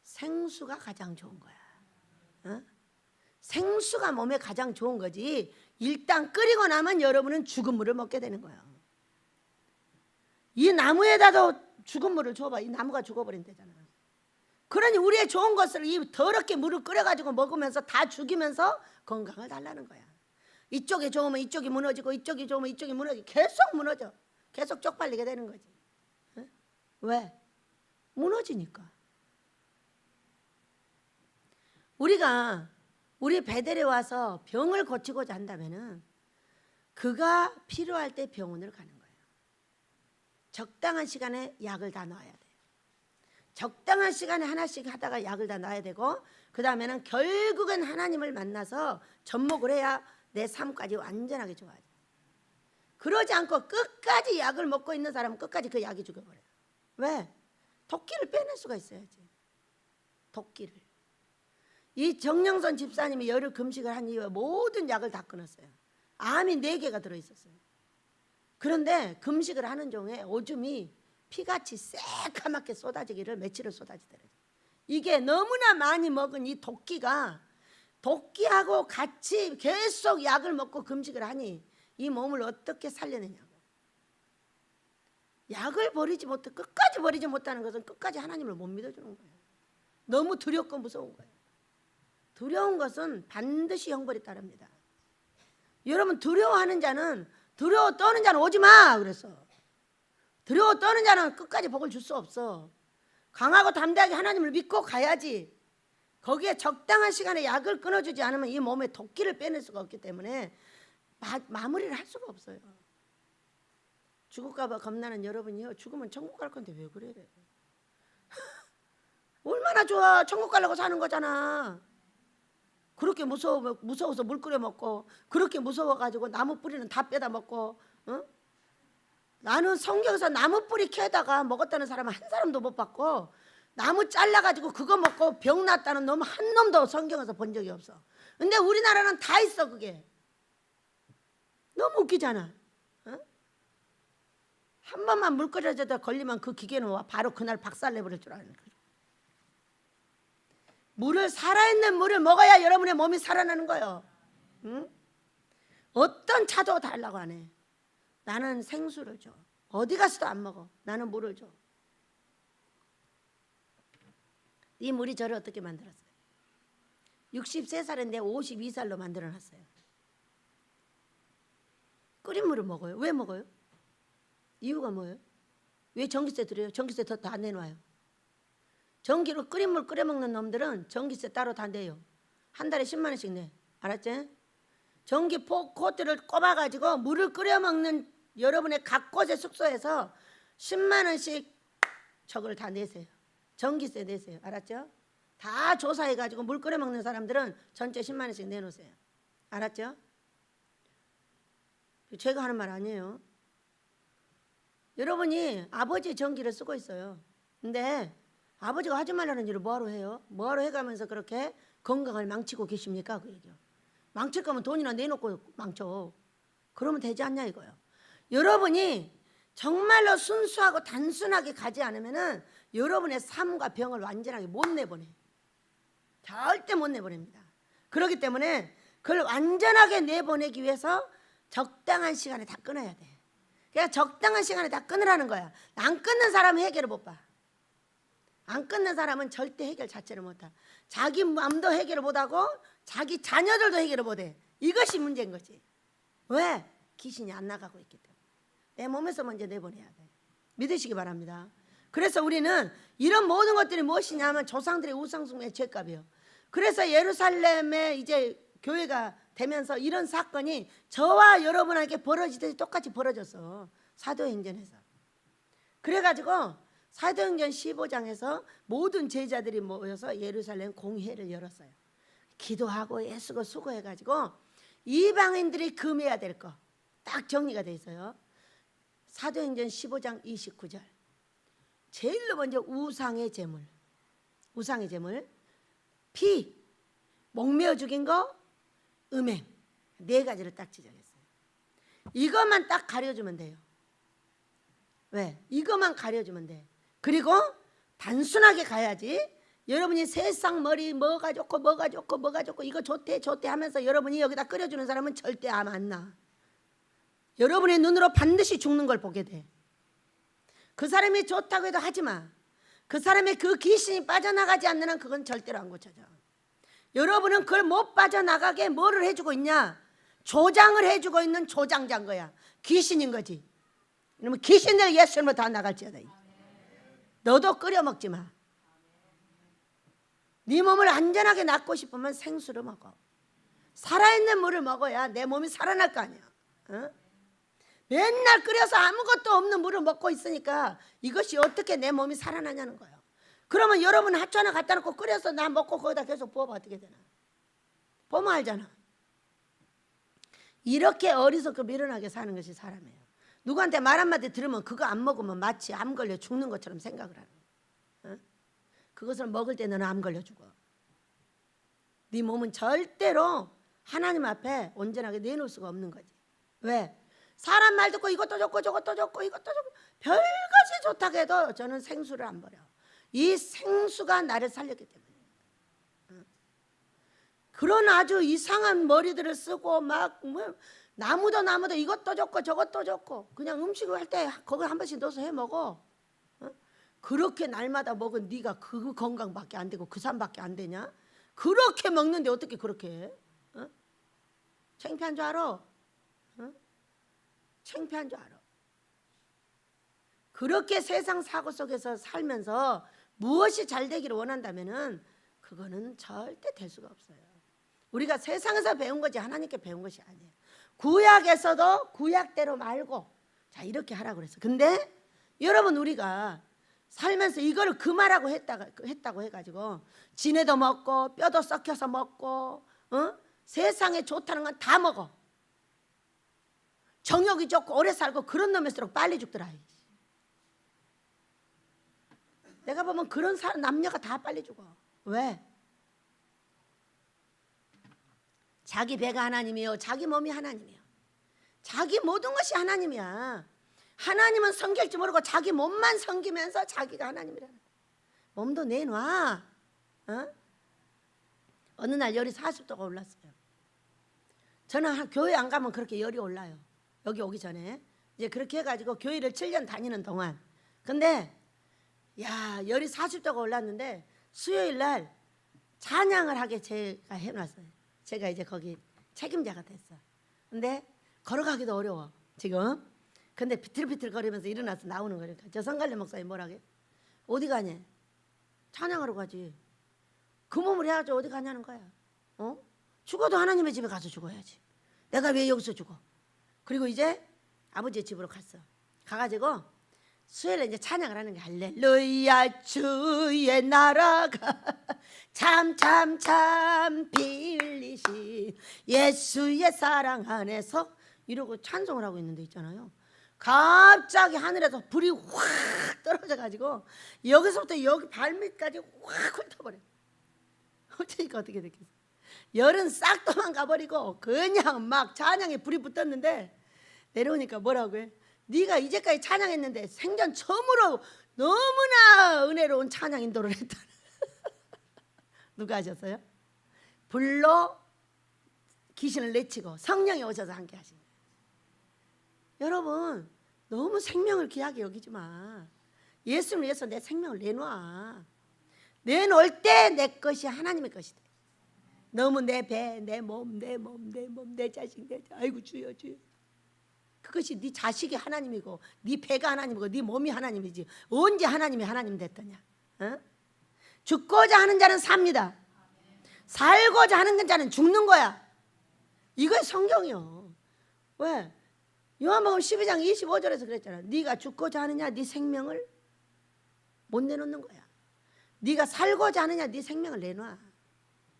생수가 가장 좋은 거야. 어? 생수가 몸에 가장 좋은 거지. 일단 끓이고 나면 여러분은 죽은 물을 먹게 되는 거야. 이 나무에다도 죽은 물을 줘봐. 이 나무가 죽어버린대잖아. 그러니 우리의 좋은 것을 이 더럽게 물을 끓여가지고 먹으면서 다 죽이면서 건강을 달라는 거야. 이쪽이 좋으면 이쪽이 무너지고 이쪽이 좋으면 이쪽이 무너지고 계속 무너져. 계속 쪽팔리게 되는 거지. 어? 왜? 무너지니까. 우리가 우리 베델에 와서 병을 고치고자 한다면은 그가 필요할 때 병원을 가는 거예요. 적당한 시간에 약을 다 넣어야 돼요. 적당한 시간에 하나씩 하다가 약을 다 넣어야 되고 그 다음에는 결국은 하나님을 만나서 접목을 해야 내 삶까지 완전하게 좋아져. 그러지 않고 끝까지 약을 먹고 있는 사람은 끝까지 그 약이 죽여버려요. 왜? 토끼를 빼낼 수가 있어야지. 토끼를. 이 정영선 집사님이 열흘 금식을 한 이후에 모든 약을 다 끊었어요. 암이 4개가 들어있었어요. 그런데 금식을 하는 중에 오줌이 피같이 새카맣게 쏟아지기를 며칠을 쏟아지더래요. 이게 너무나 많이 먹은 이 도끼하고 같이 계속 약을 먹고 금식을 하니 이 몸을 어떻게 살려내냐고. 약을 버리지 못해 끝까지 버리지 못하는 것은 끝까지 하나님을 못 믿어주는 거예요. 너무 두렵고 무서운 거예요. 두려운 것은 반드시 형벌이 따릅니다. 여러분, 두려워하는 자는, 두려워 떠는 자는 오지 마 그랬어. 두려워 떠는 자는 끝까지 복을 줄 수 없어. 강하고 담대하게 하나님을 믿고 가야지. 거기에 적당한 시간에 약을 끊어주지 않으면 이 몸에 도끼를 빼낼 수가 없기 때문에 마무리를 할 수가 없어요. 죽을까 봐 겁나는 여러분이요, 죽으면 천국 갈 건데 왜 그래? 얼마나 좋아. 천국 가려고 사는 거잖아. 그렇게 무서워서 물 끓여 먹고, 그렇게 무서워가지고 나무 뿌리는 다 빼다 먹고, 어? 나는 성경에서 나무 뿌리 캐다가 먹었다는 사람은 한 사람도 못 봤고, 나무 잘라가지고 그거 먹고 병 났다는 놈 한 놈도 성경에서 본 적이 없어. 근데 우리나라는 다 있어. 그게 너무 웃기잖아. 어? 한 번만 물 끓여져도 걸리면 그 기계는 와 바로 그날 박살내버릴 줄 아는 거죠. 물을, 살아있는 물을 먹어야 여러분의 몸이 살아나는 거예요. 응? 어떤 차도 달라고 하네. 나는 생수를 줘. 어디 가서도 안 먹어. 나는 물을 줘. 이 물이 저를 어떻게 만들었어요? 63살인데 52살로 만들어놨어요. 끓인 물을 먹어요. 왜 먹어요? 이유가 뭐예요? 왜 전기세 들여요? 전기세 더 다 내놔요. 전기로 끓인 물 끓여 먹는 놈들은 전기세 따로 다 내요. 한 달에 10만 원씩 내. 알았지? 전기 코드를 꼽아가지고 물을 끓여 먹는 여러분의 각 곳의 숙소에서 10만 원씩 저걸 다 내세요. 전기세 내세요. 알았죠? 다 조사해가지고 물 끓여 먹는 사람들은 전체 10만 원씩 내놓으세요. 알았죠? 제가 하는 말 아니에요. 여러분이 아버지 전기를 쓰고 있어요. 근데 아버지가 하지 말라는 일을 뭐하러 해요? 뭐하러 해가면서 그렇게 건강을 망치고 계십니까? 그 얘기요. 망칠 거면 돈이나 내놓고 망쳐. 그러면 되지 않냐 이거요. 여러분이 정말로 순수하고 단순하게 가지 않으면은 여러분의 삶과 병을 완전하게 못 내보내. 절대 못 내보냅니다. 그렇기 때문에 그걸 완전하게 내보내기 위해서 적당한 시간에 다 끊어야 돼. 그러니까 적당한 시간에 다 끊으라는 거야. 안 끊는 사람은 해결을 못 봐. 안 끊는 사람은 절대 해결 자체를 못해. 자기 마음도 해결을 못하고 자기 자녀들도 해결을 못해. 이것이 문제인 거지. 왜? 귀신이 안 나가고 있기 때문에. 내 몸에서 먼저 내보내야 돼. 믿으시기 바랍니다. 그래서 우리는 이런 모든 것들이 무엇이냐면 조상들의 우상숭배의 죄값이에요. 그래서 예루살렘에 이제 교회가 되면서 이런 사건이 저와 여러분에게 벌어지듯이 똑같이 벌어졌어. 사도행전에서. 그래가지고 사도행전 15장에서 모든 제자들이 모여서 예루살렘 공회를 열었어요. 기도하고 애쓰고 수고해가지고 이방인들이 금해야 될 거 딱 정리가 돼 있어요. 사도행전 15장 29절. 제일로 먼저 우상의 제물, 우상의 제물, 피, 목매어 죽인 거, 음행, 네 가지를 딱 지정했어요. 이것만 딱 가려주면 돼요. 왜? 이것만 가려주면 돼. 그리고 단순하게 가야지. 여러분이 세상 머리 뭐가 좋고 뭐가 좋고 뭐가 좋고 이거 좋대 좋대 하면서 여러분이 여기다 끓여주는 사람은 절대 암 안 나. 여러분의 눈으로 반드시 죽는 걸 보게 돼. 그 사람이 좋다고 해도 하지 마. 그 사람의 그 귀신이 빠져나가지 않는 한 그건 절대로 안 고쳐져. 여러분은 그걸 못 빠져나가게 뭐를 해주고 있냐? 조장을 해주고 있는 조장자인 거야. 귀신인 거지. 그러면 귀신들 예수님으로 다 나갈지어다. 너도 끓여 먹지 마. 네 몸을 안전하게 낫고 싶으면 생수를 먹어. 살아있는 물을 먹어야 내 몸이 살아날 거 아니야. 어? 맨날 끓여서 아무것도 없는 물을 먹고 있으니까 이것이 어떻게 내 몸이 살아나냐는 거예요. 그러면 여러분 하초 하나 갖다 놓고 끓여서 나 먹고 거기다 계속 부어봐 어떻게 되나. 보면 알잖아. 이렇게 어리석고 미련하게 사는 것이 사람이에요. 누구한테 말 한마디 들으면 그거 안 먹으면 마치 암 걸려 죽는 것처럼 생각을 하는 거예요. 어? 그것을 먹을 때 너는 암 걸려 죽어. 네 몸은 절대로 하나님 앞에 온전하게 내놓을 수가 없는 거지. 왜? 사람 말 듣고 이것도 좋고 저것도 좋고 이것도 좋고 별것이 좋다고 해도 저는 생수를 안 버려. 이 생수가 나를 살렸기 때문에. 그런 아주 이상한 머리들을 쓰고 막 뭐 나무도 이것도 좋고 저것도 좋고 그냥 음식을 할 때 거기 한 번씩 넣어서 해 먹어. 그렇게 날마다 먹은 네가 그 건강밖에 안 되고 그 삶밖에 안 되냐? 그렇게 먹는데 어떻게 그렇게 해? 창피한 줄 알아? 창피한 줄 알아? 그렇게 세상 사고 속에서 살면서 무엇이 잘 되기를 원한다면은 그거는 절대 될 수가 없어요. 우리가 세상에서 배운 거지 하나님께 배운 것이 아니에요. 구약에서도 구약대로 말고 자 이렇게 하라고 그랬어. 근데 여러분 우리가 살면서 이거를 금하라고 했다고 해가지고 지네도 먹고 뼈도 썩혀서 먹고 세상에 좋다는 건 다 먹어. 정욕이 좋고 오래 살고 그런 놈일수록 빨리 죽더라. 내가 보면 그런 남녀가 다 빨리 죽어. 왜? 자기 배가 하나님이요 자기 몸이 하나님이요 자기 모든 것이 하나님이야. 하나님은 섬길 줄 모르고 자기 몸만 섬기면서 자기가 하나님이라는 거야. 몸도 내놔. 어느 날 열이 40도가 올랐어요. 저는 교회 안 가면 그렇게 열이 올라요. 여기 오기 전에 이제 그렇게 해가지고 교회를 7년 다니는 동안. 근데 야 열이 40도가 올랐는데 수요일 날 찬양을 하게 제가 해놨어요. 제가 이제 거기 책임자가 됐어. 근데 걸어가기도 어려워 지금. 근데 비틀비틀거리면서 일어나서 나오는 거니까 저 성갈래 목사님 뭐라게? 어디 가냐? 찬양하러 가지. 그 몸을 해야지 어디 가냐는 거야. 죽어도 하나님의 집에 가서 죽어야지. 내가 왜 여기서 죽어? 그리고 이제 아버지의 집으로 갔어. 가가지고 수요일에 이제 찬양을 하는 게 할렐루야 주의 나라가 참 빌리신 예수의 사랑 안에서 이러고 찬송을 하고 있는 데 있잖아요. 갑자기 하늘에서 불이 확 떨어져가지고 여기서부터 여기 발밑까지 확 훑어버려. 훑으니까 어떻게 됐겠어? 열은 싹 도망가버리고 그냥 막 찬양에 불이 붙었는데 내려오니까 뭐라고 해? 네가 이제까지 찬양했는데 생전 처음으로 너무나 은혜로운 찬양 인도를 했다. 누가 하셨어요? 불로 귀신을 내치고 성령이 오셔서 함께 하신 거예요. 여러분 너무 생명을 귀하게 여기지 마. 예수를 위해서 내 생명을 내놔. 내놓을 때 내 것이 하나님의 것이 돼. 너무 내 배, 내 몸, 내 자식, 아이고 주여. 그것이 네 자식이 하나님이고 네 배가 하나님이고 네 몸이 하나님이지 언제 하나님이 하나님 됐더냐? 죽고자 하는 자는 삽니다. 살고자 하는 자는 죽는 거야. 이거 성경이요. 왜? 요한복음 12장 25절에서 그랬잖아. 네가 죽고자 하느냐 네 생명을 못 내놓는 거야. 네가 살고자 하느냐 네 생명을 내놔.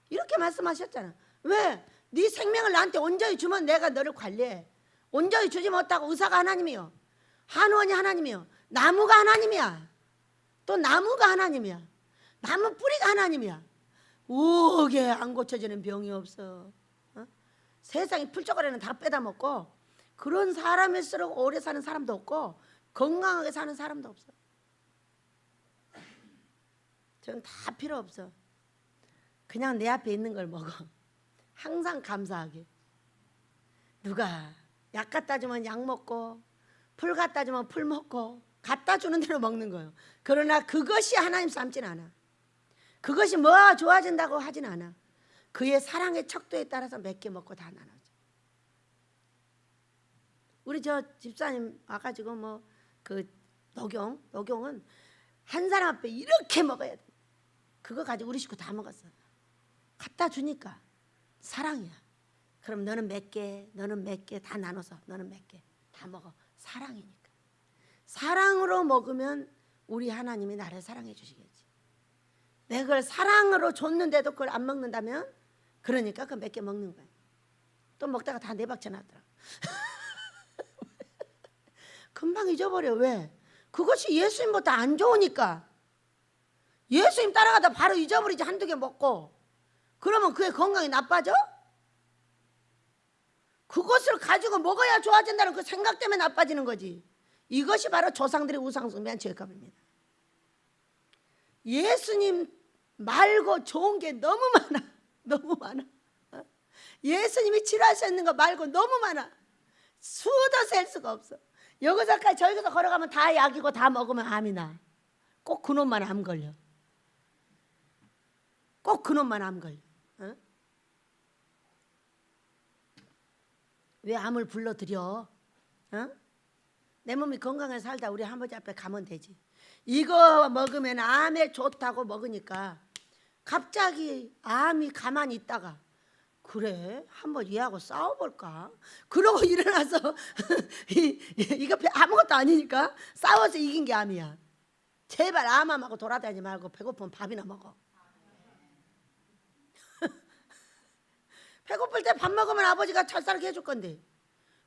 이렇게 말씀하셨잖아. 왜? 네 생명을 나한테 온전히 주면 내가 너를 관리해. 온전히 주지 못하고 의사가 하나님이요 한원이 하나님이요 나무가 하나님이야. 또 나무가 하나님이야. 나무 뿌리가 하나님이야. 오게 안 고쳐지는 병이 없어. 세상에 풀쩍거리는 다 빼다 먹고 그런 사람일수록 오래 사는 사람도 없고 건강하게 사는 사람도 없어. 저는 다 필요 없어. 그냥 내 앞에 있는 걸 먹어. 항상 감사하게. 누가 약 갖다 주면 약 먹고 풀 갖다 주면 풀 먹고 갖다 주는 대로 먹는 거예요. 그러나 그것이 하나님 삼진 않아. 그것이 뭐 좋아진다고 하진 않아. 그의 사랑의 척도에 따라서 몇 개 먹고 다 나눠줘. 우리 저 집사님 와가지고 뭐 그 녹용은 한 사람 앞에 이렇게 먹어야 돼. 그거 가지고 우리 식구 다 먹었어. 갖다 주니까 사랑이야. 그럼 너는 몇 개, 너는 몇 개 다 나눠서 너는 몇 개 다 먹어. 사랑이니까. 사랑으로 먹으면 우리 하나님이 나를 사랑해 주시겠지. 내가 그걸 사랑으로 줬는데도 그걸 안 먹는다면 그러니까 그 몇 개 먹는 거야. 또 먹다가 다 내박쳐 놨더라. 금방 잊어버려. 왜? 그것이 예수님보다 안 좋으니까. 예수님 따라가다 바로 잊어버리지. 한두 개 먹고 그러면 그의 건강이 나빠져? 그것을 가지고 먹어야 좋아진다는 그 생각 때문에 나빠지는 거지. 이것이 바로 조상들의 우상숭배한 죄값입니다. 예수님 말고 좋은 게 너무 많아. 너무 많아. 예수님이 치료하셨는 거 말고 너무 많아. 수도 셀 수가 없어. 여기서까지 저기서 걸어가면 다 약이고 다 먹으면 암이 나. 꼭 그놈만 암 걸려. 꼭 그놈만 암 걸려. 어? 왜 암을 불러들여? 어? 내 몸이 건강하게 살다 우리 할아버지 앞에 가면 되지. 이거 먹으면 암에 좋다고 먹으니까 갑자기 암이 가만히 있다가 그래 한번 얘하고 싸워볼까? 그러고 일어나서 이거 아무것도 아니니까 싸워서 이긴 게 암이야. 제발 암하고 돌아다니지 말고 배고프면 밥이나 먹어. 배고플 때 밥 먹으면 아버지가 찰쌀게 해줄 건데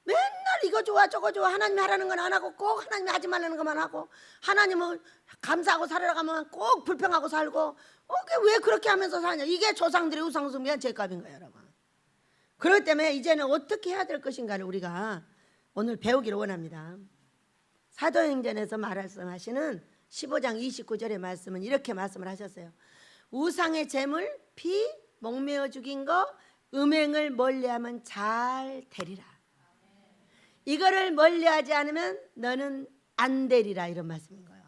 맨날 이거 좋아 저거 좋아 하나님이 하라는 건 안 하고 꼭 하나님이 하지 말라는 것만 하고 하나님은 감사하고 살아라 하면 꼭 불평하고 살고 왜 그렇게 하면서 사냐. 이게 조상들의 우상숭배한 죄값인 거예요 여러분. 그렇기 때문에 이제는 어떻게 해야 될 것인가를 우리가 오늘 배우기를 원합니다. 사도행전에서 말씀하시는 15장 29절의 말씀은 이렇게 말씀을 하셨어요. 우상의 제물, 피, 목매어 죽인 거, 음행을 멀리하면 잘 되리라. 이거를 멀리하지 않으면 너는 안 되리라 이런 말씀인 거예요.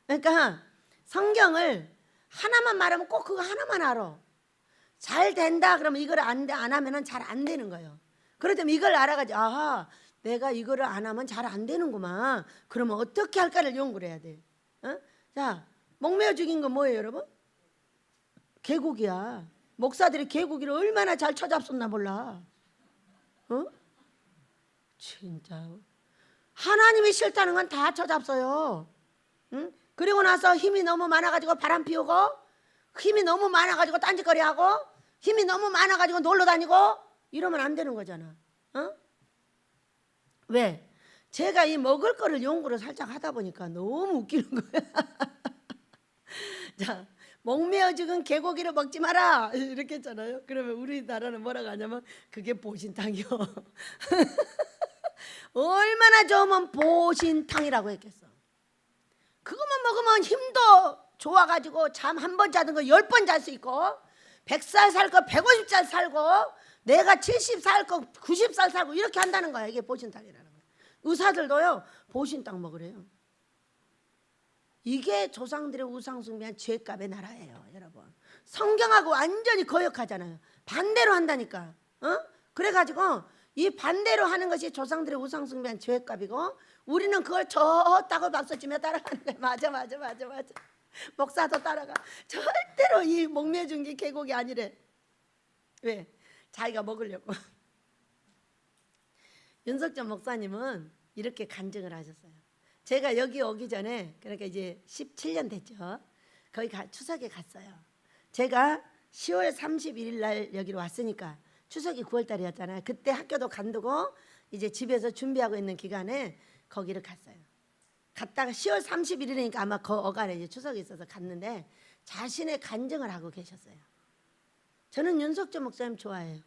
그러니까 성경을 하나만 말하면 꼭 그거 하나만 알아. 잘 된다 그러면 이걸 안 하면 잘 안 되는 거예요. 그렇다면 이걸 알아가지고 아하 내가 이거를 안 하면 잘 안 되는구만. 그러면 어떻게 할까를 연구를 해야 돼. 어? 자, 목매어 죽인 건 뭐예요 여러분? 개고기야. 목사들이 개고기를 얼마나 잘 쳐잡섰나 몰라. 어? 진짜 하나님이 싫다는 건 다 쳐잡서요. 응? 그리고 나서 힘이 너무 많아가지고 바람 피우고 힘이 너무 많아가지고 딴짓거리하고 힘이 너무 많아가지고 놀러다니고 이러면 안 되는 거잖아. 어? 왜? 제가 이 먹을 거를 연구를 살짝 하다 보니까 너무 웃기는 거야. 자, 목매어 죽은 개고기를 먹지 마라 이렇게 했잖아요. 그러면 우리나라는 뭐라고 하냐면 그게 보신탕이요. 얼마나 좋으면 보신탕이라고 했겠어. 그것만 먹으면 힘도 좋아가지고 잠 한 번 자던 거 10번 잘 수 있고 100살 살 거 150살 살고 내가 70살 살 거 90살 살고 이렇게 한다는 거야. 이게 보신탕이라는 거야. 의사들도요 보신탕 먹으래요. 이게 조상들의 우상숭배한 죄값의 나라예요 여러분. 성경하고 완전히 거역하잖아요. 반대로 한다니까. 어? 그래가지고 이 반대로 하는 것이 조상들의 우상숭배한 죄값이고 우리는 그걸 좋다고 박수치며 따라가는 거예요. 맞아. 목사도 따라가. 절대로 이 목매어 죽인 게 개고기 아니래. 왜? 자기가 먹으려고. 윤석전 목사님은 이렇게 간증을 하셨어요. 제가 여기 오기 전에 그러니까 이제 17년 됐죠. 거기 추석에 갔어요. 제가 10월 31일 날 여기로 왔으니까 추석이 9월 달이었잖아요. 그때 학교도 간두고 이제 집에서 준비하고 있는 기간에 거기를 갔어요. 갔다가 10월 31일이니까 아마 그 어간에 이제 추석이 있어서 갔는데 자신의 간증을 하고 계셨어요. 저는 윤석전 목사님 좋아해요.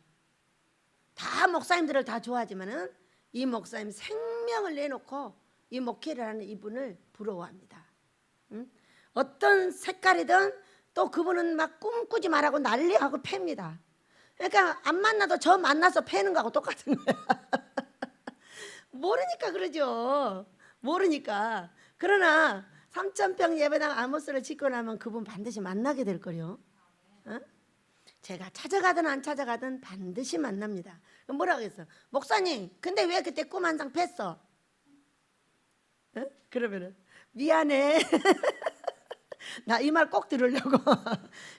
다 목사님들을 다 좋아하지만은 이 목사님 생명을 내놓고 이 목회를 하는 이분을 부러워합니다. 응? 어떤 색깔이든 또 그분은 막 꿈꾸지 말라고 난리하고 팹니다. 그러니까 안 만나도 저 만나서 패는 거하고 똑같은 거야. 모르니까 그러죠. 모르니까. 그러나 3,000평 예배당 아모스를 짓고 나면 그분 반드시 만나게 될 거요. 어? 제가 찾아가든 안 찾아가든 반드시 만납니다. 그럼 뭐라고 했어? 목사님 근데 왜 그때 꿈 한 장 팼어? 어? 그러면은 미안해. 나 이 말 꼭 들으려고.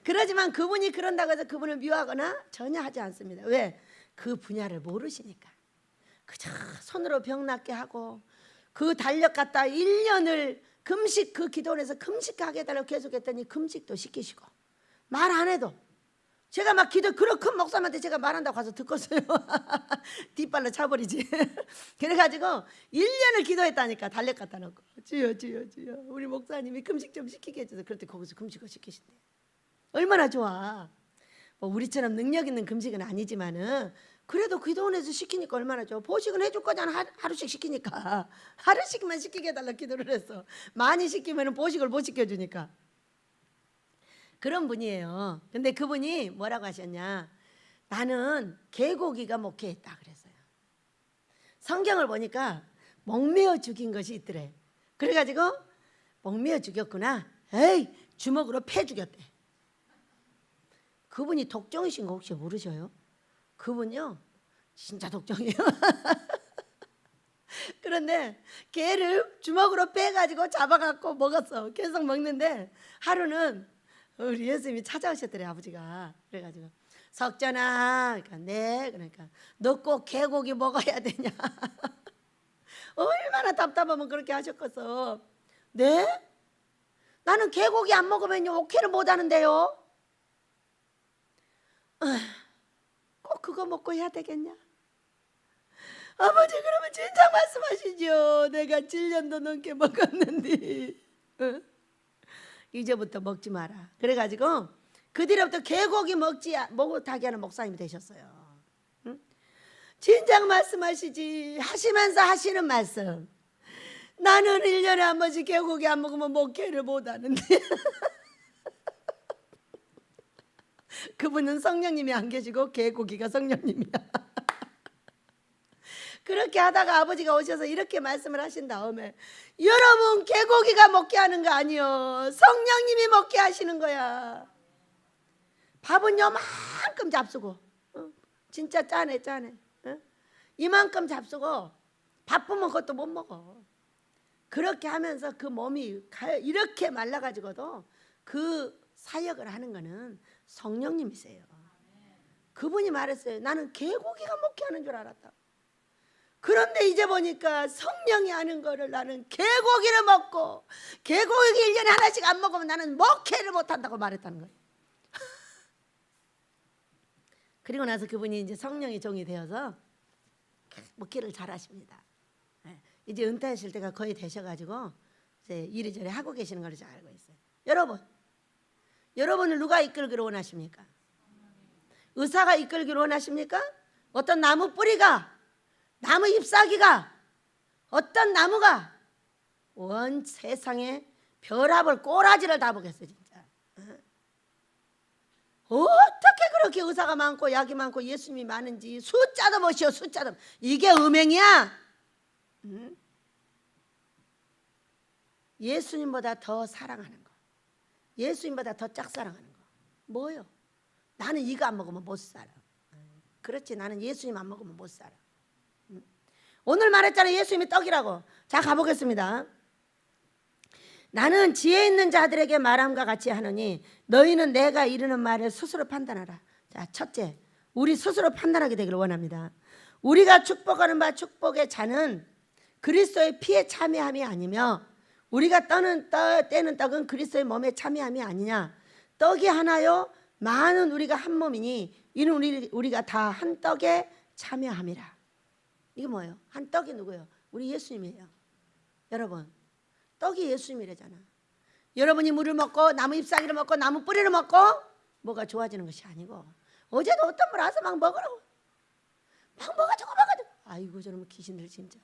그러지만 그분이 그런다고 해서 그분을 미워하거나 전혀 하지 않습니다. 왜? 그 분야를 모르시니까. 그저 손으로 병 낫게 하고 그 달력 갖다 1년을 금식 그 기도원에서 금식하게 해달라고 계속했더니 금식도 시키시고 말 안 해도 제가 막 기도 그런 큰 목사님한테 제가 말한다고 가서 듣겠어요. 뒷발로 차버리지. 그래가지고 1년을 기도했다니까 달력 갖다 놓고 주여 우리 목사님이 금식 좀 시키게 해줘서 그럴 때 거기서 금식을 시키신대. 얼마나 좋아. 뭐 우리처럼 능력 있는 금식은 아니지만은 그래도 그 돈에서 시키니까 얼마나 좋아. 보식은 해줄 거잖아. 하루씩 시키니까. 하루씩만 시키게 해달라 기도를 했어. 많이 시키면 보식을 못 시켜주니까. 그런 분이에요. 근데 그분이 뭐라고 하셨냐, 나는 개고기가 목회했다 그랬어요. 성경을 보니까 목매어 죽인 것이 있더래. 그래가지고 목매어 죽였구나. 에이, 주먹으로 패 죽였대. 그분이 독종이신 거 혹시 모르셔요? 그분요 진짜 독종이에요. 그런데 개를 주먹으로 빼가지고 잡아갖고 먹었어. 계속 먹는데 하루는 우리 예수님이 찾아오셨더래, 아버지가. 그래가지고 석전아, 그러니까 네, 그러니까 너 꼭 개고기 먹어야 되냐. 얼마나 답답하면 그렇게 하셨겠어. 네? 나는 개고기 안 먹으면 옥회를 못 하는데요. 꼭 그거 먹고 해야 되겠냐? 아버지, 그러면 진작 말씀하시죠. 내가 7년도 넘게 먹었는데 이제부터 먹지 마라. 그래가지고 그 뒤로부터 개고기 먹지 못하게 하는 목사님이 되셨어요. 응? 진작 말씀하시지 하시면서 하시는 말씀. 나는 1년에 한 번씩 개고기 안 먹으면 목회를 못 하는데 그분은 성령님이 안 계시고 개고기가 성령님이야. 그렇게 하다가 아버지가 오셔서 이렇게 말씀을 하신 다음에, 여러분 개고기가 먹게 하는 거 아니요, 성령님이 먹게 하시는 거야. 밥은 요만큼 잡수고, 진짜 짜네. 이만큼 잡수고 바쁘면 그것도 못 먹어. 그렇게 하면서 그 몸이 이렇게 말라가지고도 그 사역을 하는 거는 성령님이세요. 그분이 말했어요. 나는 개고기가 먹게 하는 줄 알았다. 그런데 이제 보니까 성령이 하는 거를 나는 개고기를 먹고, 개고기 1년에 하나씩 안 먹으면 나는 목회를 못한다고 말했다는 거예요. 그리고 나서 그분이 이제 성령의 종이 되어서 목회를 잘 하십니다. 이제 은퇴하실 때가 거의 되셔가지고 이제 이리저리 하고 계시는 걸로 잘 알고 있어요. 여러분을 누가 이끌기를 원하십니까? 의사가 이끌기를 원하십니까? 어떤 나무 뿌리가, 나무 잎사귀가, 어떤 나무가 온 세상에 별합을 꼬라지를 다 보겠어요, 진짜. 어떻게 그렇게 의사가 많고 약이 많고 예수님이 많은지 숫자도 못이요, 숫자도. 이게 음행이야. 예수님보다 더 사랑하는 거, 예수님보다 더 짝사랑하는 거 뭐요? 나는 이거 안 먹으면 못 살아. 그렇지, 나는 예수님 안 먹으면 못 살아. 오늘 말했잖아요, 예수님이 떡이라고. 자, 가보겠습니다. 나는 지혜 있는 자들에게 말함과 같이 하노니 너희는 내가 이르는 말을 스스로 판단하라. 자, 첫째, 우리 스스로 판단하게 되기를 원합니다. 우리가 축복하는 바 축복의 잔은 그리스도의 피에 참여함이 아니며, 우리가 떼는 떡은 그리스도의 몸에 참여함이 아니냐. 떡이 하나요 많은 우리가 한 몸이니 이는 우리가 다 한 떡에 참여함이라. 이게 뭐예요? 한 떡이 누구예요? 우리 예수님이에요. 여러분, 떡이 예수님이래잖아. 여러분이 물을 먹고 나무 잎사귀를 먹고 나무 뿌리를 먹고 뭐가 좋아지는 것이 아니고, 어제도 어떤 분 와서 막 먹으라고 막 먹어주고 아이고 저놈의 귀신들 진짜.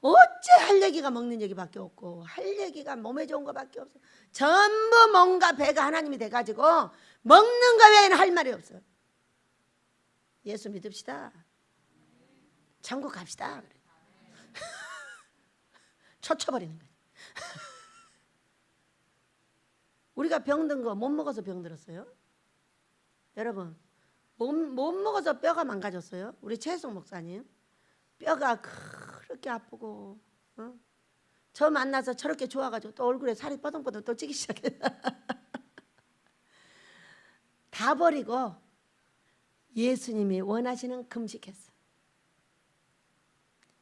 어째 할 얘기가 먹는 얘기밖에 없고 할 얘기가 몸에 좋은 거밖에 없어. 전부 뭔가 배가 하나님이 돼가지고 먹는 거 외에는 할 말이 없어. 예수 믿읍시다. 천국 갑시다. 그래. 쳐쳐버리는 거야. 우리가 병든 거 못 먹어서 병들었어요. 여러분, 못 먹어서 뼈가 망가졌어요. 우리 최혜성 목사님 뼈가 그렇게 아프고, 저 만나서 저렇게 좋아가지고 또 얼굴에 살이 뻐덩뻐덩 또 찌기 시작해. 다 버리고 예수님이 원하시는 금식했어.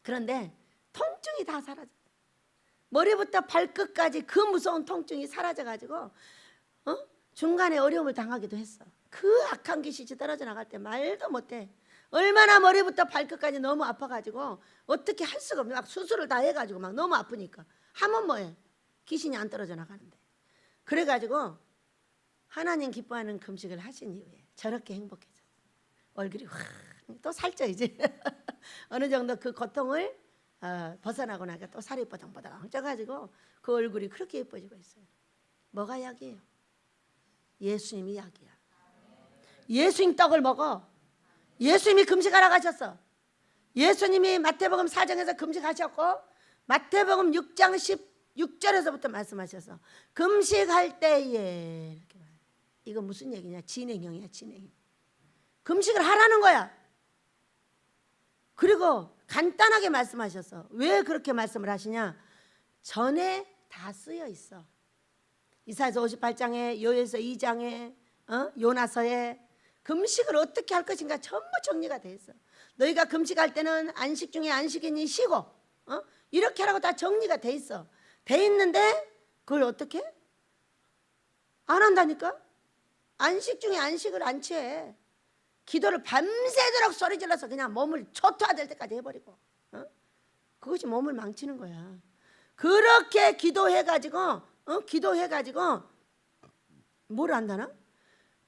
그런데 통증이 다 사라졌어. 머리부터 발끝까지 그 무서운 통증이 사라져가지고 중간에 어려움을 당하기도 했어. 그 악한 귀신이 떨어져 나갈 때 말도 못해. 얼마나 머리부터 발끝까지 너무 아파가지고 어떻게 할 수가 없네. 막 수술을 다 해가지고 막 너무 아프니까 하면 뭐해, 귀신이 안 떨어져 나가는데. 그래가지고 하나님 기뻐하는 금식을 하신 이후에 저렇게 행복해졌어. 얼굴이 확 또 살쪄 이제. 어느 정도 그 고통을 벗어나고 나니까 또 살이 뽀덩뽀덩 쪄가지고 그 얼굴이 그렇게 예뻐지고 있어요. 뭐가 약이에요? 예수님이 약이야. 예수님 떡을 먹어. 예수님이 금식하라고 하셨어. 예수님이 마태복음 4장에서 금식하셨고 마태복음 6장 16절에서부터 말씀하셔서 금식할 때에 이렇게 말해요. 이거 무슨 얘기냐? 진행형이야, 진행. 금식을 하라는 거야. 그리고 간단하게 말씀하셔서 왜 그렇게 말씀을 하시냐? 전에 다 쓰여 있어. 이사야서 58장에, 요엘서 2장에, 요나서에 금식을 어떻게 할 것인가 전부 정리가 돼 있어. 너희가 금식할 때는 안식 중에 안식이니 쉬고, 이렇게 하라고 다 정리가 돼 있어. 돼 있는데 그걸 어떻게? 안 한다니까? 안식 중에 안식을 안 취해. 기도를 밤새도록 소리질러서 그냥 몸을 초토화될 때까지 해버리고, 그것이 몸을 망치는 거야. 그렇게 기도해가지고 뭘 한다나?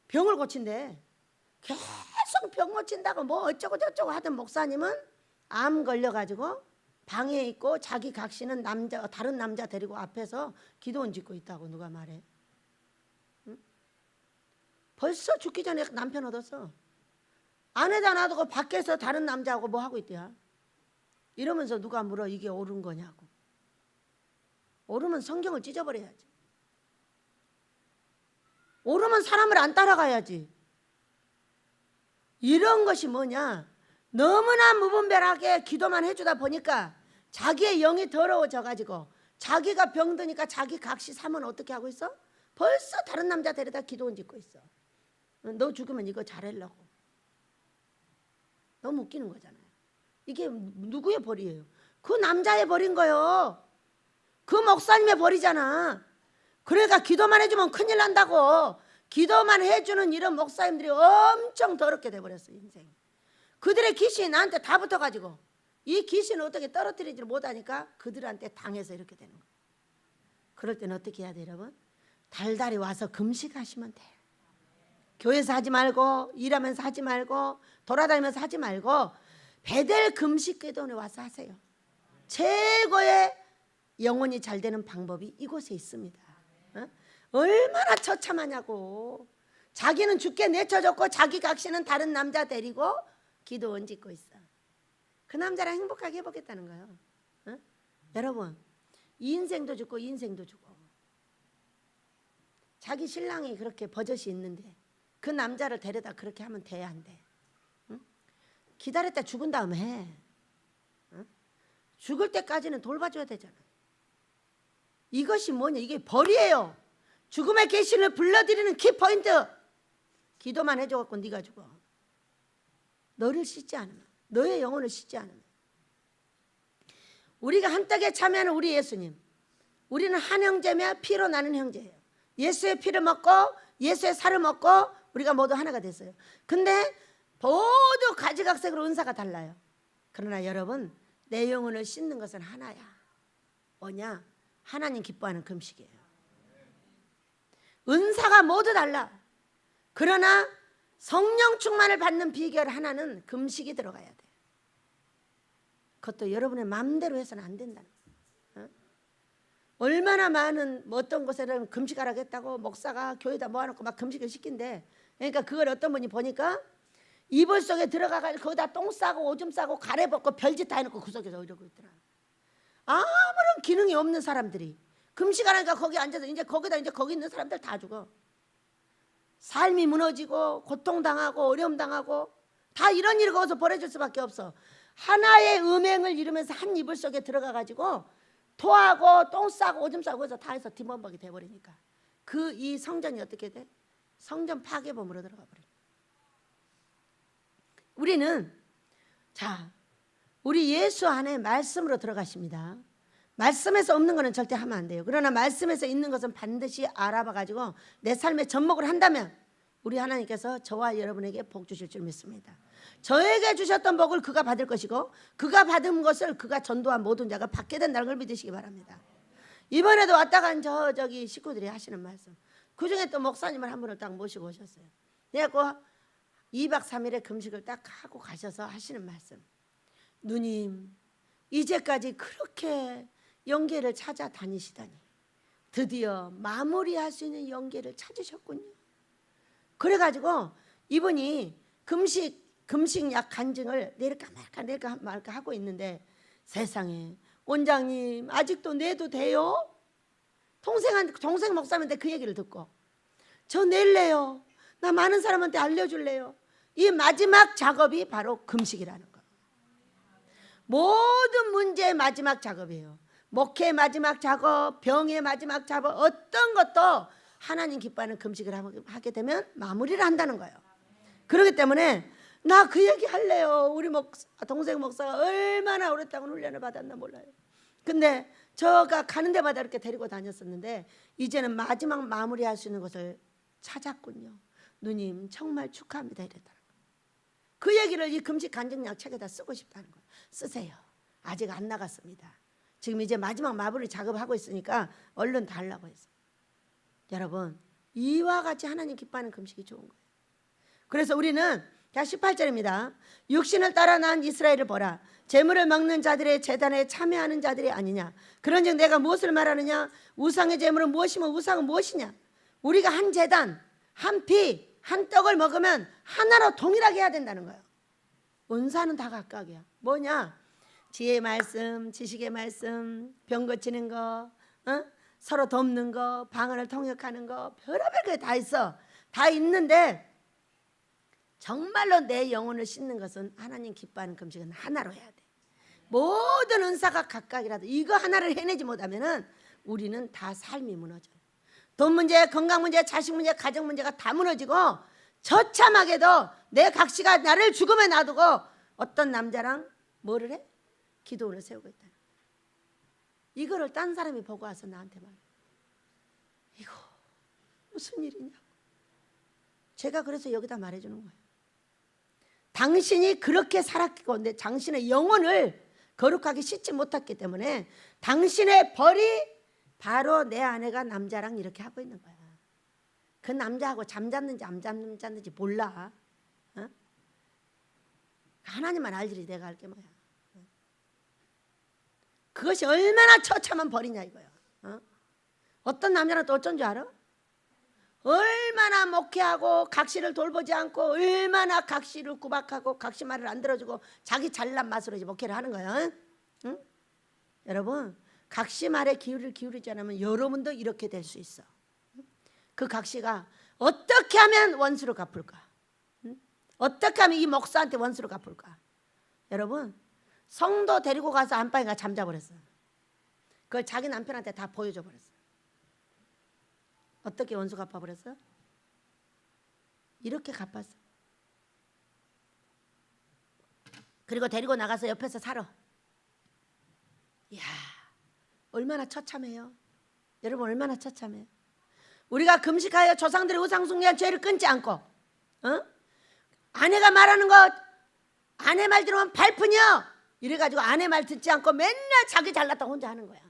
병을 고친대. 계속 병 고친다고 뭐 어쩌고 저쩌고 하던 목사님은 암 걸려가지고 방에 있고 자기 각시는 다른 남자 데리고 앞에서 기도원 짓고 있다고 누가 말해. 응? 벌써 죽기 전에 남편 얻었어. 아내다 놔두고 밖에서 다른 남자하고 뭐 하고 있대야. 이러면서 누가 물어 이게 옳은 거냐고. 옳으면 성경을 찢어버려야지. 옳으면 사람을 안 따라가야지. 이런 것이 뭐냐? 너무나 무분별하게 기도만 해주다 보니까 자기의 영이 더러워져 가지고 자기가 병드니까 자기 각시 삼은 어떻게 하고 있어? 벌써 다른 남자 데려다 기도원 짓고 있어. 너 죽으면 이거 잘하려고. 너무 웃기는 거잖아요. 이게 누구의 벌이에요? 그 남자의 벌인 거요. 그 목사님의 벌이잖아. 그러니까 기도만 해주면 큰일 난다고. 기도만 해주는 이런 목사님들이 엄청 더럽게 돼버렸어요. 인생이. 그들의 귀신이 나한테 다 붙어가지고 이 귀신을 어떻게 떨어뜨리지 못하니까 그들한테 당해서 이렇게 되는 거예요. 그럴 때는 어떻게 해야 돼요, 여러분? 달달이 와서 금식하시면 돼요. 교회에서 하지 말고 일하면서 하지 말고 돌아다니면서 하지 말고 베델 금식 기도원에 와서 하세요. 최고의 영혼이 잘 되는 방법이 이곳에 있습니다. 얼마나 처참하냐고. 자기는 죽게 내쳐졌고 자기 각시는 다른 남자 데리고 기도원 짓고 있어. 그 남자랑 행복하게 해보겠다는 거예요. 여러분, 이 인생도 죽고 이 인생도 죽어. 자기 신랑이 그렇게 버젓이 있는데 그 남자를 데려다 그렇게 하면 돼, 안 돼? 기다렸다 죽은 다음에 해. 죽을 때까지는 돌봐줘야 되잖아. 이것이 뭐냐? 이게 벌이에요. 죽음의 계신을 불러들이는 키포인트. 기도만 해줘갖고 네가 죽어. 너를 씻지 않으면, 너의 영혼을 씻지 않으면. 우리가 한 떡에 참여하는 우리 예수님, 우리는 한 형제며 피로 나는 형제예요. 예수의 피를 먹고 예수의 살을 먹고 우리가 모두 하나가 됐어요. 근데 모두 가지각색으로 은사가 달라요. 그러나 여러분, 내 영혼을 씻는 것은 하나야. 뭐냐? 하나님 기뻐하는 금식이에요. 은사가 모두 달라. 그러나 성령 충만을 받는 비결 하나는 금식이 들어가야 돼. 그것도 여러분의 마음대로 해서는 안 된다는 거예요. 얼마나 많은 어떤 곳에는 금식하라고 했다고 목사가 교회에다 모아놓고 막 금식을 시킨대. 그러니까 그걸 어떤 분이 보니까 이불 속에 들어가서 거기다 똥 싸고 오줌 싸고 가래 벗고 별짓 다 해놓고 그 속에서 이러고 있더라. 아무런 기능이 없는 사람들이 금식하니까 거기 앉아서 이제 거기 있는 사람들 다 죽어. 삶이 무너지고 고통당하고 어려움당하고 다 이런 일이 거기서 벌어질 수밖에 없어. 하나의 음행을 이루면서 한 이불 속에 들어가가지고 토하고 똥 싸고 오줌 싸고 해서 다 해서 뒤범벅이 돼버리니까 이 성전이 어떻게 돼? 성전 파괴범으로 들어가 버려. 우리는 우리 예수 안에 말씀으로 들어가십니다. 말씀에서 없는 것은 절대 하면 안 돼요. 그러나 말씀에서 있는 것은 반드시 알아봐가지고 내 삶에 접목을 한다면 우리 하나님께서 저와 여러분에게 복 주실 줄 믿습니다. 저에게 주셨던 복을 그가 받을 것이고 그가 받은 것을 그가 전도한 모든 자가 받게 된다는 걸 믿으시기 바랍니다. 이번에도 왔다 간 저기 식구들이 하시는 말씀, 그 중에 또 목사님을 한 분을 딱 모시고 오셨어요. 그래갖고 2박 3일의 금식을 딱 하고 가셔서 하시는 말씀. 누님, 이제까지 그렇게 영계를 찾아다니시다니 드디어 마무리할 수 있는 영계를 찾으셨군요. 그래가지고 이분이 금식약 간증을 내릴까 말까 하고 있는데, 세상에, 원장님 아직도 내도 돼요? 동생 목사님한테 그 얘기를 듣고, 저 낼래요. 나 많은 사람한테 알려줄래요. 이 마지막 작업이 바로 금식이라는 거. 모든 문제의 마지막 작업이에요. 목회의 마지막 작업, 병의 마지막 작업, 어떤 것도 하나님 기뻐하는 금식을 하게 되면 마무리를 한다는 거예요. 그렇기 때문에 나 그 얘기 할래요. 우리 동생 목사가 얼마나 오랫동안 훈련을 받았나 몰라요. 근데 저가 가는 데마다 이렇게 데리고 다녔었는데 이제는 마지막 마무리할 수 있는 것을 찾았군요. 누님 정말 축하합니다 이랬더라고요. 그 얘기를 이 금식 간증약 책에다 쓰고 싶다는 거예요. 쓰세요. 아직 안 나갔습니다. 지금 이제 마지막 마무리 작업하고 있으니까 얼른 다 하려고 했어요. 여러분, 이와 같이 하나님 기뻐하는 금식이 좋은 거예요. 그래서 우리는 18절입니다. 육신을 따라 난 이스라엘을 보라. 재물을 먹는 자들의 제단에 참여하는 자들이 아니냐. 그런즉 내가 무엇을 말하느냐. 우상의 재물은 무엇이며 우상은 무엇이냐. 우리가 한 제단, 한 피, 한 떡을 먹으면 하나로 동일하게 해야 된다는 거예요. 은사는 다 각각이야. 뭐냐? 지혜의 말씀, 지식의 말씀, 병 고치는 거, 서로 돕는 거, 방언을 통역하는 거, 별의별 게 다 있어. 다 있는데 정말로 내 영혼을 씻는 것은 하나님 기뻐하는 금식은 하나로 해야 돼. 모든 은사가 각각이라도 이거 하나를 해내지 못하면은 우리는 다 삶이 무너져요. 돈 문제, 건강 문제, 자식 문제, 가정 문제가 다 무너지고, 처참하게도 내 각시가 나를 죽음에 놔두고 어떤 남자랑 뭐를 해? 기도원을 세우고 있다. 이거를 딴 사람이 보고 와서 나한테 말해. 이거 무슨 일이냐고. 제가 그래서 여기다 말해주는 거예요. 당신이 그렇게 살았기 때문에 당신의 영혼을 거룩하게 씻지 못했기 때문에 당신의 벌이 바로 내 아내가 남자랑 이렇게 하고 있는 거야. 그 남자하고 잠잤는지 안 잠잤는지 몰라. 하나님만 알지 내가 알게 뭐야. 그것이 얼마나 처참한 벌이냐 이거야. 어떤 남자는 또 어쩐 줄 알아? 얼마나 목회하고 각시를 돌보지 않고 얼마나 각시를 구박하고 각시 말을 안 들어주고 자기 잘난 맛으로 이제 목회를 하는 거야. 응? 여러분, 각시 말에 기울이지 않으면 여러분도 이렇게 될 수 있어. 그 각시가 어떻게 하면 원수를 갚을까? 어떻게 하면 이 목사한테 원수를 갚을까? 여러분, 성도 데리고 가서 안방에 가 잠자버렸어요. 그걸 자기 남편한테 다 보여줘 버렸어요. 어떻게 원수 갚아버렸어요? 이렇게 갚았어. 그리고 데리고 나가서 옆에서 살아. 이야, 얼마나 처참해요. 여러분, 얼마나 처참해요. 우리가 금식하여 조상들의 우상 숭배한 죄를 끊지 않고, 아내가 말하는 것, 아내 말 들으면 발푼이요. 이래가지고 아내 말 듣지 않고 맨날 자기 잘났다 혼자 하는 거야.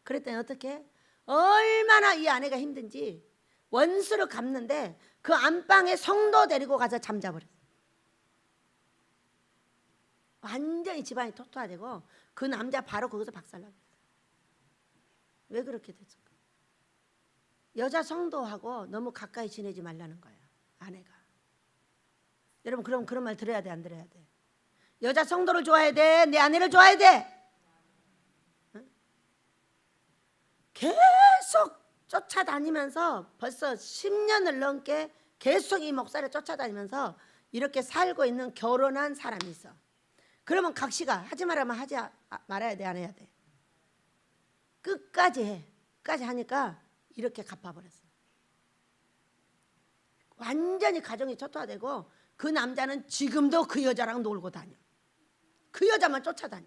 그랬더니 어떻게? 얼마나 이 아내가 힘든지 원수를 갚는데 그 안방에 성도 데리고 가서 잠자버렸어. 완전히 집안이 토토화되고 그 남자 바로 거기서 박살나버렸어. 왜 그렇게 됐을까? 여자 성도하고 너무 가까이 지내지 말라는 거야, 아내가. 여러분, 그럼 그런 말 들어야 돼, 안 들어야 돼? 여자 성도를 좋아해야 돼? 내 아내를 좋아해야 돼? 계속 쫓아다니면서 벌써 10년을 넘게 계속 이 목사를 쫓아다니면서 이렇게 살고 있는 결혼한 사람이 있어. 그러면 각시가 하지 말라면 하지 말아야 돼, 안 해야 돼? 끝까지 해. 끝까지 하니까 이렇게 갚아버렸어. 완전히 가정이 초토화되고 그 남자는 지금도 그 여자랑 놀고 다녀. 그 여자만 쫓아다녀.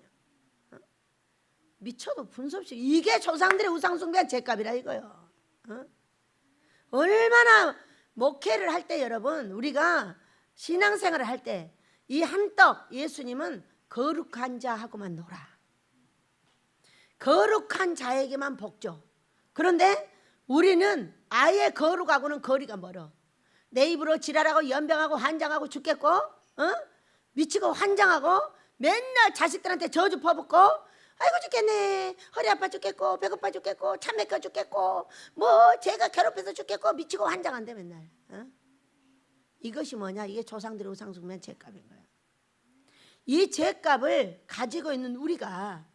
미쳐도 분수 없이. 이게 조상들의 우상숭배한 죄값이라 이거요. 얼마나 목회를 할 때 여러분, 우리가 신앙생활을 할 때 이 한떡 예수님은 거룩한 자하고만 놀아. 거룩한 자에게만 복 줘. 그런데 우리는 아예 거룩하고는 거리가 멀어. 내 입으로 지랄하고 연병하고 환장하고 죽겠고, 미치고 환장하고 맨날 자식들한테 저주 퍼붓고, 아이고 죽겠네, 허리 아파 죽겠고, 배고파 죽겠고, 참 맥혀 죽겠고, 뭐 제가 괴롭혀서 죽겠고, 미치고 환장한대 맨날. 이것이 뭐냐? 이게 조상들의 우상숭배한 죄값인 거야. 이 죄값을 가지고 있는 우리가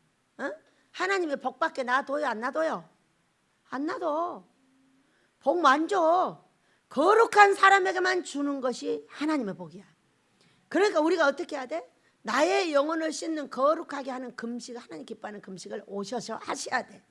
하나님의 복받게 놔둬요, 안 놔둬요? 안 놔둬. 복 안 줘. 거룩한 사람에게만 주는 것이 하나님의 복이야. 그러니까 우리가 어떻게 해야 돼? 나의 영혼을 씻는 거룩하게 하는 금식, 하나님 기뻐하는 금식을 오셔서 하셔야 돼.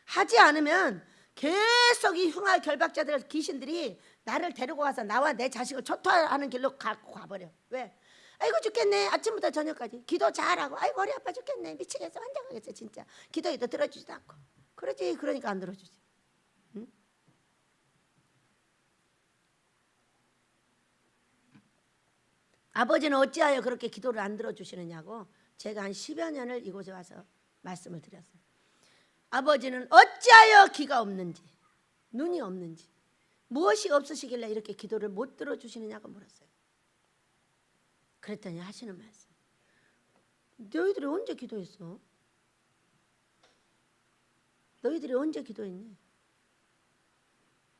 하지 않으면 계속 이 흉악 결박자들, 귀신들이 나를 데리고 가서 나와 내 자식을 초토화하는 길로 갖고 가버려. 왜? 아이고 죽겠네, 아침부터 저녁까지 기도 잘하고, 아이고 허리 아파 죽겠네, 미치겠어, 환장하겠어, 진짜 기도해도 들어주지도 않고. 그러지. 그러니까 안 들어주지. 아버지는 어찌하여 그렇게 기도를 안 들어주시느냐고 제가 한 10여 년을 이곳에 와서 말씀을 드렸어요. 아버지는 어찌하여 귀가 없는지, 눈이 없는지, 무엇이 없으시길래 이렇게 기도를 못 들어주시느냐고 물었어요. 그랬더니 하시는 말씀, 너희들이 언제 기도했어? 너희들이 언제 기도했니?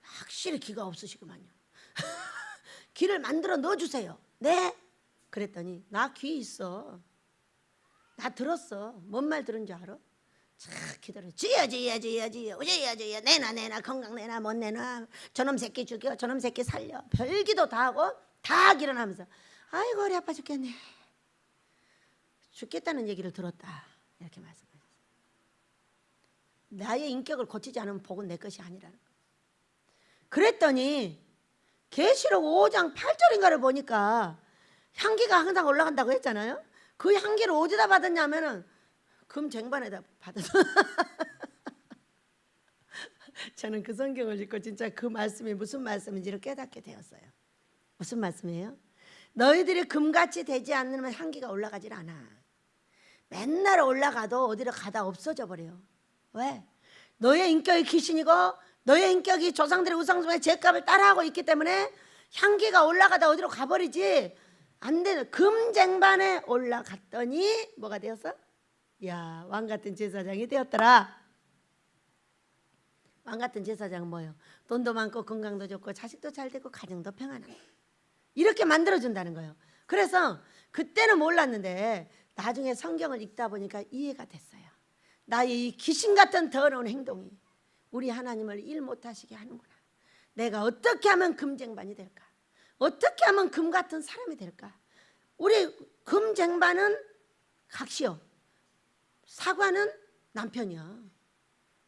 확실히 귀가 없으시구만요. 귀를 만들어 넣어주세요. 네? 그랬더니 나 귀 있어. 나 들었어. 뭔 말 들은 줄 알아? 자, 기다려. 주여 내놔 건강 내놔 못 내놔, 저놈 새끼 죽여, 저놈 새끼 살려, 별기도 다 하고 다 일어나면서 아이고 허리 아파 죽겠네, 죽겠다는 얘기를 들었다, 이렇게 말씀하셨어요. 나의 인격을 고치지 않으면 복은 내 것이 아니라는 거예요. 그랬더니 계시록 5장 8절인가를 보니까 향기가 항상 올라간다고 했잖아요. 그 향기를 어디다 받았냐면은 금쟁반에다 받았어. 저는 그 성경을 읽고 진짜 그 말씀이 무슨 말씀인지를 깨닫게 되었어요. 무슨 말씀이에요? 너희들이 금같이 되지 않으면 향기가 올라가질 않아. 맨날 올라가도 어디로 가다 없어져 버려요. 왜? 너의 인격이 귀신이고 너의 인격이 조상들의 우상숭배의 죄값을 따라하고 있기 때문에 향기가 올라가다 어디로 가버리지 안 되는. 금쟁반에 올라갔더니 뭐가 되었어? 야, 왕같은 제사장이 되었더라. 왕같은 제사장은 뭐예요? 돈도 많고 건강도 좋고 자식도 잘 되고 가정도 평안한, 이렇게 만들어준다는 거예요. 그래서 그때는 몰랐는데 나중에 성경을 읽다 보니까 이해가 됐어요. 나의 이 귀신 같은 더러운 행동이 우리 하나님을 일 못하시게 하는구나. 내가 어떻게 하면 금쟁반이 될까? 어떻게 하면 금 같은 사람이 될까? 우리 금쟁반은 각시요, 사과는 남편이야.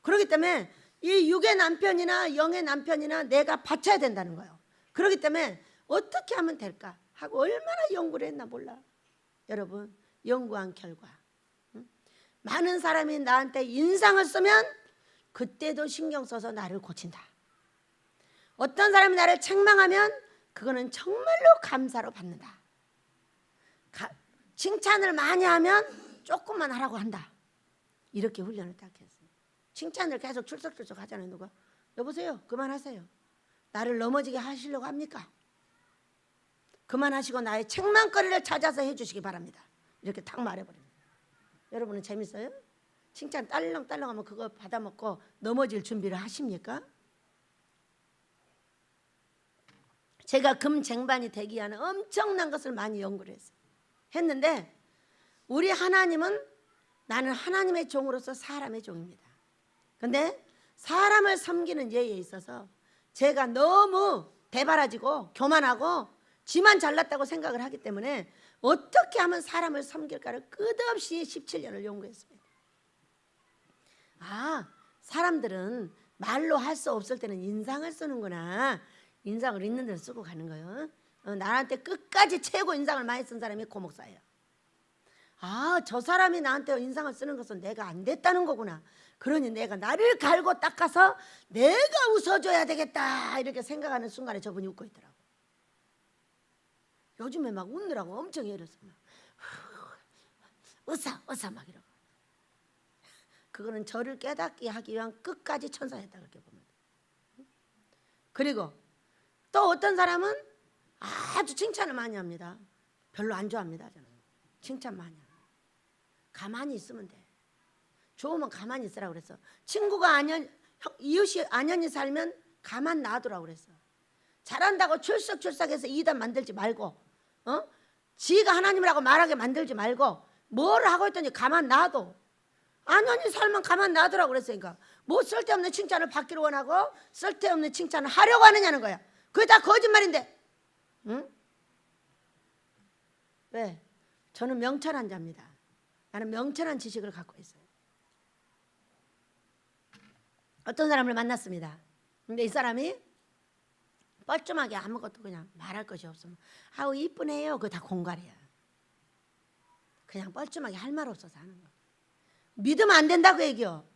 그렇기 때문에 이 육의 남편이나 영의 남편이나 내가 바쳐야 된다는 거예요. 그렇기 때문에 어떻게 하면 될까 하고 얼마나 연구를 했나 몰라. 여러분, 연구한 결과 많은 사람이 나한테 인상을 쓰면 그때도 신경 써서 나를 고친다. 어떤 사람이 나를 책망하면 그거는 정말로 감사로 받는다. 칭찬을 많이 하면 조금만 하라고 한다. 이렇게 훈련을 딱 했어요. 칭찬을 계속 출석출석 하잖아요. 누가? 여보세요, 그만하세요. 나를 넘어지게 하시려고 합니까? 그만하시고 나의 책망거리를 찾아서 해주시기 바랍니다. 이렇게 탁 말해버립니다. 여러분은 재밌어요? 칭찬 딸렁딸렁하면 그거 받아먹고 넘어질 준비를 하십니까? 제가 금쟁반이 되기 위한 엄청난 것을 많이 연구를 했는데 우리 하나님은, 나는 하나님의 종으로서 사람의 종입니다. 근데 사람을 섬기는 예에 있어서 제가 너무 대바라지고 교만하고 지만 잘났다고 생각을 하기 때문에 어떻게 하면 사람을 섬길까를 끝없이 17년을 연구했습니다. 아, 사람들은 말로 할 수 없을 때는 인상을 쓰는구나. 인상을 있는 대로 쓰고 가는 거예요. 나한테 끝까지 최고 인상을 많이 쓴 사람이 고목사예요. 아, 저 사람이 나한테 인상을 쓰는 것은 내가 안 됐다는 거구나. 그러니 내가 나를 갈고 닦아서 내가 웃어줘야 되겠다, 이렇게 생각하는 순간에 저분이 웃고 있더라고. 요즘에 막 웃느라고 엄청 애려서 막 웃어 막 이러고. 그거는 저를 깨닫게 하기 위한 끝까지 천사였다, 그렇게 보면. 그리고 또 어떤 사람은 아주 칭찬을 많이 합니다. 별로 안 좋아합니다. 저는 칭찬 많이 합니다. 가만히 있으면 돼. 좋으면 가만히 있으라고 그랬어. 친구가 이웃이 안연히 살면 가만 놔두라고 그랬어. 잘한다고 출석출석해서 이단 만들지 말고, 지가 하나님이라고 말하게 만들지 말고, 뭘 하고 있더니 가만 놔둬. 안연히 살면 가만 놔두라고 그랬으니까. 뭐 쓸데없는 칭찬을 받기를 원하고 쓸데없는 칭찬을 하려고 하느냐는 거야. 그게 다 거짓말인데. 응? 왜? 저는 명철한 자입니다. 나는 명철한 지식을 갖고 있어요. 어떤 사람을 만났습니다. 근데 이 사람이 뻘쭘하게 아무것도 그냥 말할 것이 없으면 아우 이쁘네요. 그거 다 공갈이야. 그냥 뻘쭘하게 할 말 없어서 하는 거. 믿으면 안 된다고 얘기요.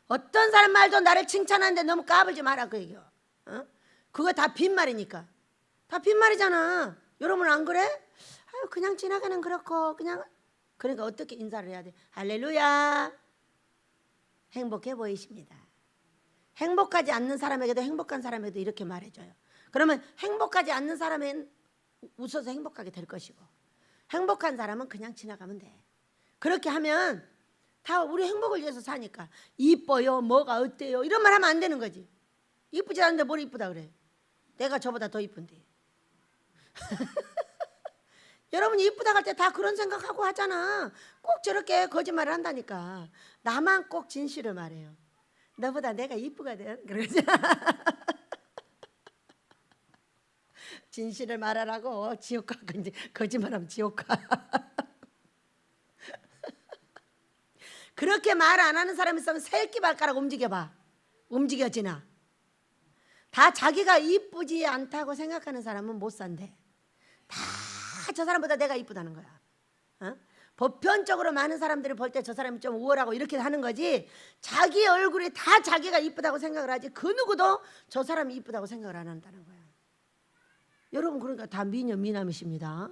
어떤 사람 말도 나를 칭찬하는데 너무 까불지 마라 그 얘기요. 그거 다 빈말이니까. 다 빈말이잖아. 여러분 안 그래? 아유 그냥 지나가는 그렇고 그냥. 그러니까 어떻게 인사를 해야 돼? 할렐루야. 행복해 보이십니다. 행복하지 않는 사람에게도 행복한 사람에게도 이렇게 말해줘요. 그러면 행복하지 않는 사람은 웃어서 행복하게 될 것이고 행복한 사람은 그냥 지나가면 돼. 그렇게 하면 다 우리 행복을 위해서 사니까. 이뻐요 뭐가 어때요 이런 말 하면 안 되는 거지. 이쁘지 않은데 뭘 이쁘다 그래. 내가 저보다 더 이쁜데. 여러분 이쁘다 할 때 다 그런 생각하고 하잖아. 꼭 저렇게 거짓말을 한다니까. 나만 꼭 진실을 말해요. 너보다 내가 이쁘거든 그러지. 진실을 말하라고. 지옥 가. 거짓말하면 지옥 가. 그렇게 말 안 하는 사람이 있으면 새끼발가락 움직여봐. 움직여지나. 다 자기가 이쁘지 않다고 생각하는 사람은 못 산대. 다 저 사람보다 내가 이쁘다는 거야. 보편적으로 많은 사람들이 볼 때 저 사람이 좀 우월하고 이렇게 하는 거지, 자기 얼굴이 다 자기가 이쁘다고 생각을 하지 그 누구도 저 사람이 이쁘다고 생각을 안 한다는 거야. 여러분 그러니까 다 미녀 미남이십니다.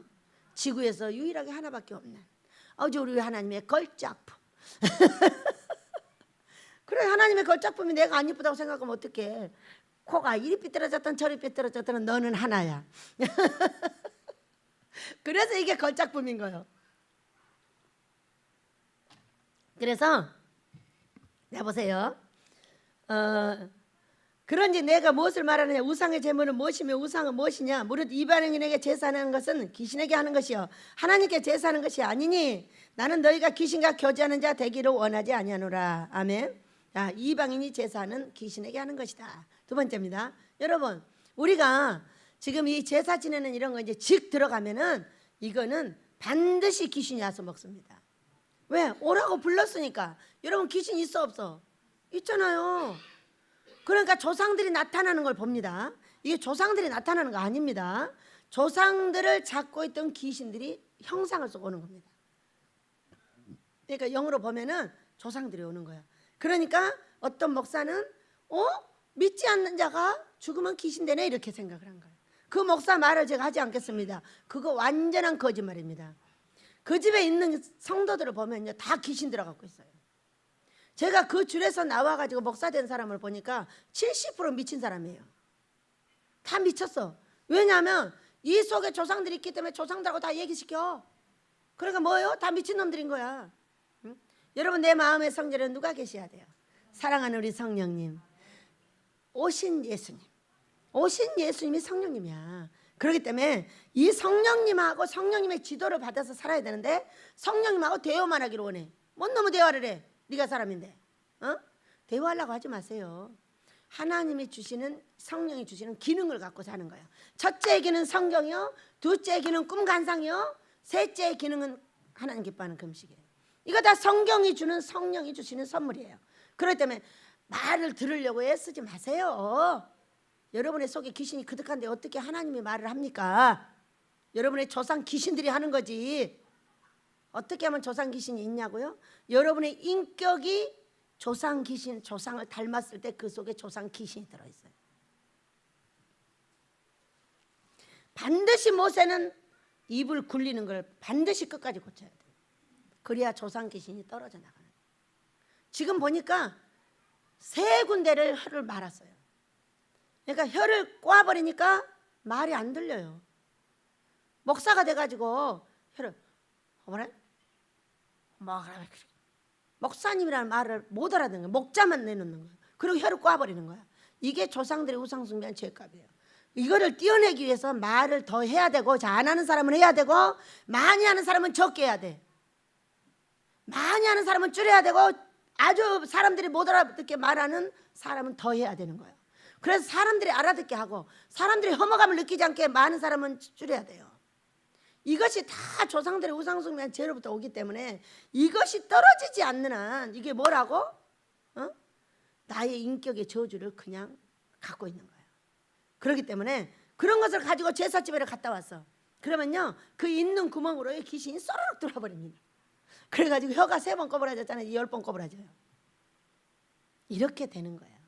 지구에서 유일하게 하나밖에 없는 어제 우리 하나님의 걸작품. 그래 하나님의 걸작품이 내가 안 이쁘다고 생각하면 어떡해. 코가 이리 삐뚤어졌든 저리 삐뚤어졌든 너는 하나야. 그래서 이게 걸작품인 거예요. 그래서 보세요. 그런지 내가 무엇을 말하느냐. 우상의 제물은 무엇이며 우상은 무엇이냐. 무릇 이방인에게 제사하는 것은 귀신에게 하는 것이요 하나님께 제사하는 것이 아니니 나는 너희가 귀신과 교제하는 자 되기를 원하지 아니하노라. 아멘. 자, 이방인이 제사하는 귀신에게 하는 것이다. 두 번째입니다. 여러분 우리가 지금 이 제사 지내는 이런 거 이제 즉 들어가면은 이거는 반드시 귀신이 와서 먹습니다. 왜? 오라고 불렀으니까. 여러분 귀신 있어 없어? 있잖아요. 그러니까 조상들이 나타나는 걸 봅니다. 이게 조상들이 나타나는 거 아닙니다. 조상들을 잡고 있던 귀신들이 형상을 쏘고 오는 겁니다. 그러니까 영으로 보면은 조상들이 오는 거야. 그러니까 어떤 목사는 믿지 않는 자가 죽으면 귀신 되네 이렇게 생각을 한 거예요. 그 목사 말을 제가 하지 않겠습니다. 그거 완전한 거짓말입니다. 그 집에 있는 성도들을 보면요 다 귀신 들어가고 있어요. 제가 그 줄에서 나와가지고 목사 된 사람을 보니까 70% 미친 사람이에요. 다 미쳤어. 왜냐하면 이 속에 조상들이 있기 때문에 조상들하고 다 얘기시켜. 그러니까 뭐예요? 다 미친놈들인 거야. 응? 여러분 내 마음의 성전에 누가 계셔야 돼요? 사랑하는 우리 성령님, 오신 예수님. 오신 예수님이 성령님이야. 그렇기 때문에 이 성령님하고 성령님의 지도를 받아서 살아야 되는데 성령님하고 대화만 하기를 원해. 뭔 놈의 대화를 해? 네가 사람인데. 대화하려고 하지 마세요. 하나님이 주시는, 성령이 주시는 기능을 갖고 사는 거예요. 첫째 기능은 성경이요, 둘째 기능은 꿈간상이요, 셋째 기능은 하나님 기뻐하는 금식이에요. 이거 다 성경이 주는, 성령이 주시는 선물이에요. 그렇기 때문에 말을 들으려고 애쓰지 마세요. 여러분의 속에 귀신이 그득한데 어떻게 하나님이 말을 합니까? 여러분의 조상 귀신들이 하는 거지. 어떻게 하면 조상 귀신이 있냐고요? 여러분의 인격이 조상 귀신, 조상을 닮았을 때 그 속에 조상 귀신이 들어있어요. 반드시 모세는 입을 굴리는 걸 반드시 끝까지 고쳐야 돼요. 그래야 조상 귀신이 떨어져 나가는 거예요. 지금 보니까 세 군데를 혀를 말았어요. 그러니까 혀를 꼬아버리니까 말이 안 들려요. 목사가 돼가지고 혀를 뭐래? 목사님이라는 말을 못 알아듣는 거야. 목자만 내놓는 거야. 그리고 혀를 꽈버리는 거야. 이게 조상들의 우상숭배한 죄값이에요. 이거를 띄어내기 위해서 말을 더 해야 되고, 안 하는 사람은 해야 되고, 많이 하는 사람은 적게 해야 돼. 많이 하는 사람은 줄여야 되고, 아주 사람들이 못 알아듣게 말하는 사람은 더 해야 되는 거예요. 그래서 사람들이 알아듣게 하고, 사람들이 혐오감을 느끼지 않게 많은 사람은 줄여야 돼요. 이것이 다 조상들의 우상숭배한 죄로부터 오기 때문에 이것이 떨어지지 않는 한 이게 뭐라고? 나의 인격의 저주를 그냥 갖고 있는 거예요. 그렇기 때문에 그런 것을 가지고 제사집에를 갔다 왔어. 그러면요, 그 있는 구멍으로 귀신이 쏘르륵 들어버립니다. 그래가지고 혀가 3번 꼬부라졌잖아요. 10번 꼬부라져요. 이렇게 되는 거예요.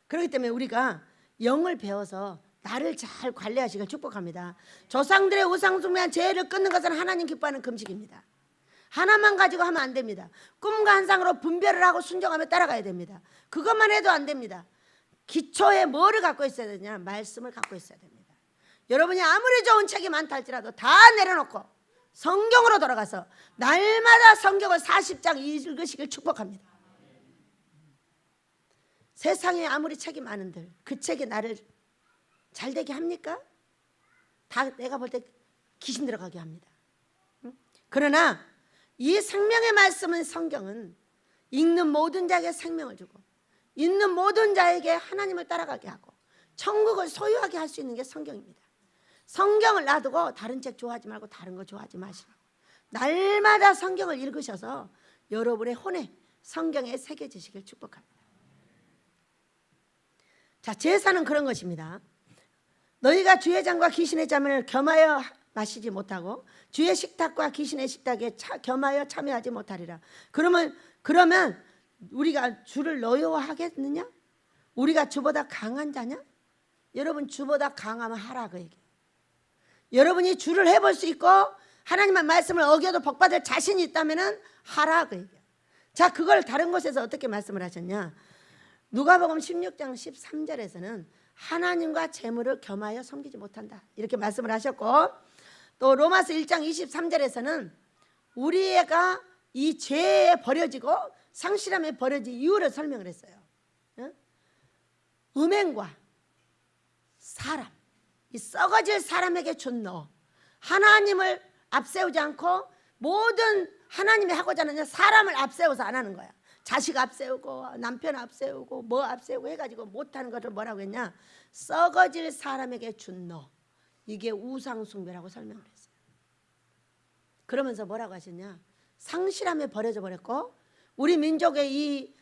그렇기 때문에 우리가 영을 배워서 나를 잘 관리하시길 축복합니다. 조상들의 우상숭배한 죄를 끊는 것은 하나님 기뻐하는 금식입니다. 하나만 가지고 하면 안 됩니다. 꿈과 환상으로 분별을 하고 순종하며 따라가야 됩니다. 그것만 해도 안 됩니다. 기초에 뭐를 갖고 있어야 되냐? 말씀을 갖고 있어야 됩니다. 여러분이 아무리 좋은 책이 많다 할지라도 다 내려놓고 성경으로 돌아가서 날마다 성경을 40장 읽으시길 축복합니다. 세상에 아무리 책이 많은들 그 책이 나를 잘되게 합니까? 다 내가 볼 때 귀신 들어가게 합니다. 그러나 이 생명의 말씀은, 성경은 읽는 모든 자에게 생명을 주고 있는 모든 자에게 하나님을 따라가게 하고 천국을 소유하게 할 수 있는 게 성경입니다. 성경을 놔두고 다른 책 좋아하지 말고 다른 거 좋아하지 마시라고. 날마다 성경을 읽으셔서 여러분의 혼에 성경에 새겨지시길 축복합니다. 자, 제사는 그런 것입니다. 너희가 주의 잔과 귀신의 잔을 겸하여 마시지 못하고 주의 식탁과 귀신의 식탁에 겸하여 참여하지 못하리라. 그러면 우리가 주를 노여워하겠느냐? 우리가 주보다 강한 자냐? 여러분, 주보다 강하면 하라 그 얘기예요. 여러분이 주를 해볼 수 있고 하나님의 말씀을 어겨도 복받을 자신이 있다면 하라 그 얘기예요. 자, 그걸 다른 곳에서 어떻게 말씀을 하셨냐? 누가복음 16장 13절에서는 하나님과 재물을 겸하여 섬기지 못한다 이렇게 말씀을 하셨고, 또 로마서 1장 23절에서는 우리가 이 죄에 버려지고 상실함에 버려진 이유를 설명을 했어요. 음행과 사람, 이 썩어질 사람에게 준 너, 하나님을 앞세우지 않고 모든 하나님이 하고자 하는 사람을 앞세워서 안 하는 거야. 자식 앞세우고 남편 앞세우고 뭐 앞세우고 해가지고 못하는 것을 뭐라고 했냐? 썩어질 사람에게 준 너, 이게 우상숭배라고 설명을 했어요. 그러면서 뭐라고 하셨냐? 상실함에 버려져 버렸고 우리 민족의 이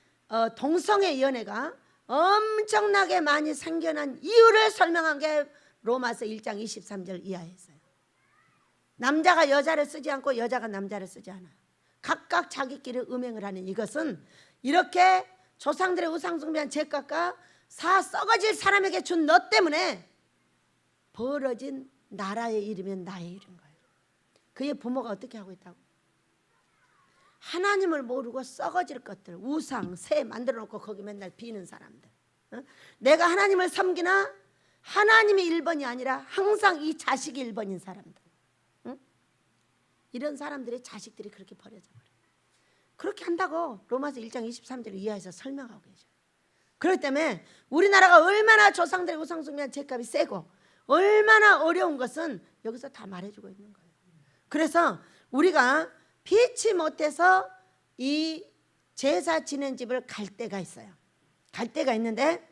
동성애 연애가 엄청나게 많이 생겨난 이유를 설명한 게 로마서 1장 23절 이하였어요. 남자가 여자를 쓰지 않고 여자가 남자를 쓰지 않아요. 각각 자기끼리 음행을 하는 이것은 이렇게 조상들의 우상숭배한 죄값과 썩어질 사람에게 준 너 때문에 벌어진 나라의 이름은 나의 이름인 거예요. 그의 부모가 어떻게 하고 있다고? 하나님을 모르고 썩어질 것들, 우상, 새 만들어 놓고 거기 맨날 비는 사람들. 내가 하나님을 섬기나? 하나님이 1번이 아니라 항상 이 자식이 1번인 사람들. 이런 사람들의 자식들이 그렇게 버려져 버려요. 그렇게 한다고 로마서 1장 23절 이하에서 설명하고 계셔요. 그렇기 때문에 우리나라가 얼마나 조상들의 우상숭배한 죄값이 세고 얼마나 어려운 것은 여기서 다 말해주고 있는 거예요. 그래서 우리가 피치 못해서 이 제사 지낸 집을 갈 때가 있어요. 갈 때가 있는데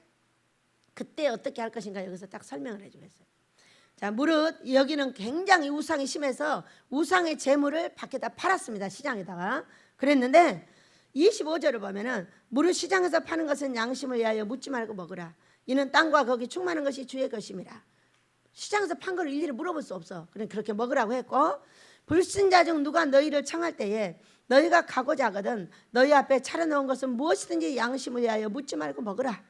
그때 어떻게 할 것인가 여기서 딱 설명을 해주고 있어요. 자, 무릇 여기는 굉장히 우상이 심해서 우상의 재물을 밖에다 팔았습니다. 시장에다가. 그랬는데 25절을 보면은 무릇 시장에서 파는 것은 양심을 위하여 묻지 말고 먹으라. 이는 땅과 거기 충만한 것이 주의 것임이라. 시장에서 판 걸 일일이 물어볼 수 없어. 그렇게 먹으라고 했고, 불신자 중 누가 너희를 청할 때에 너희가 가고자 하거든 너희 앞에 차려놓은 것은 무엇이든지 양심을 위하여 묻지 말고 먹으라.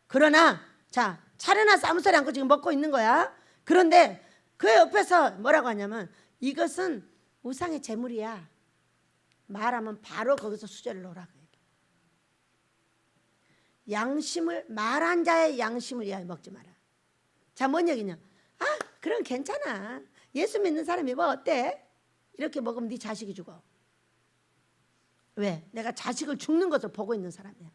그러나 자, 차려놔서 아무 소리 않고 지금 먹고 있는 거야. 그런데 그 옆에서 뭐라고 하냐면 이것은 우상의 재물이야. 말하면 바로 거기서 수저를 놓으라고 얘기해. 양심을, 말한 자의 양심을 위하여 먹지 마라. 자, 뭔 얘기냐? 그럼 괜찮아. 예수 믿는 사람이 뭐 어때? 이렇게 먹으면 네 자식이 죽어. 왜? 내가 자식을 죽는 것을 보고 있는 사람이야.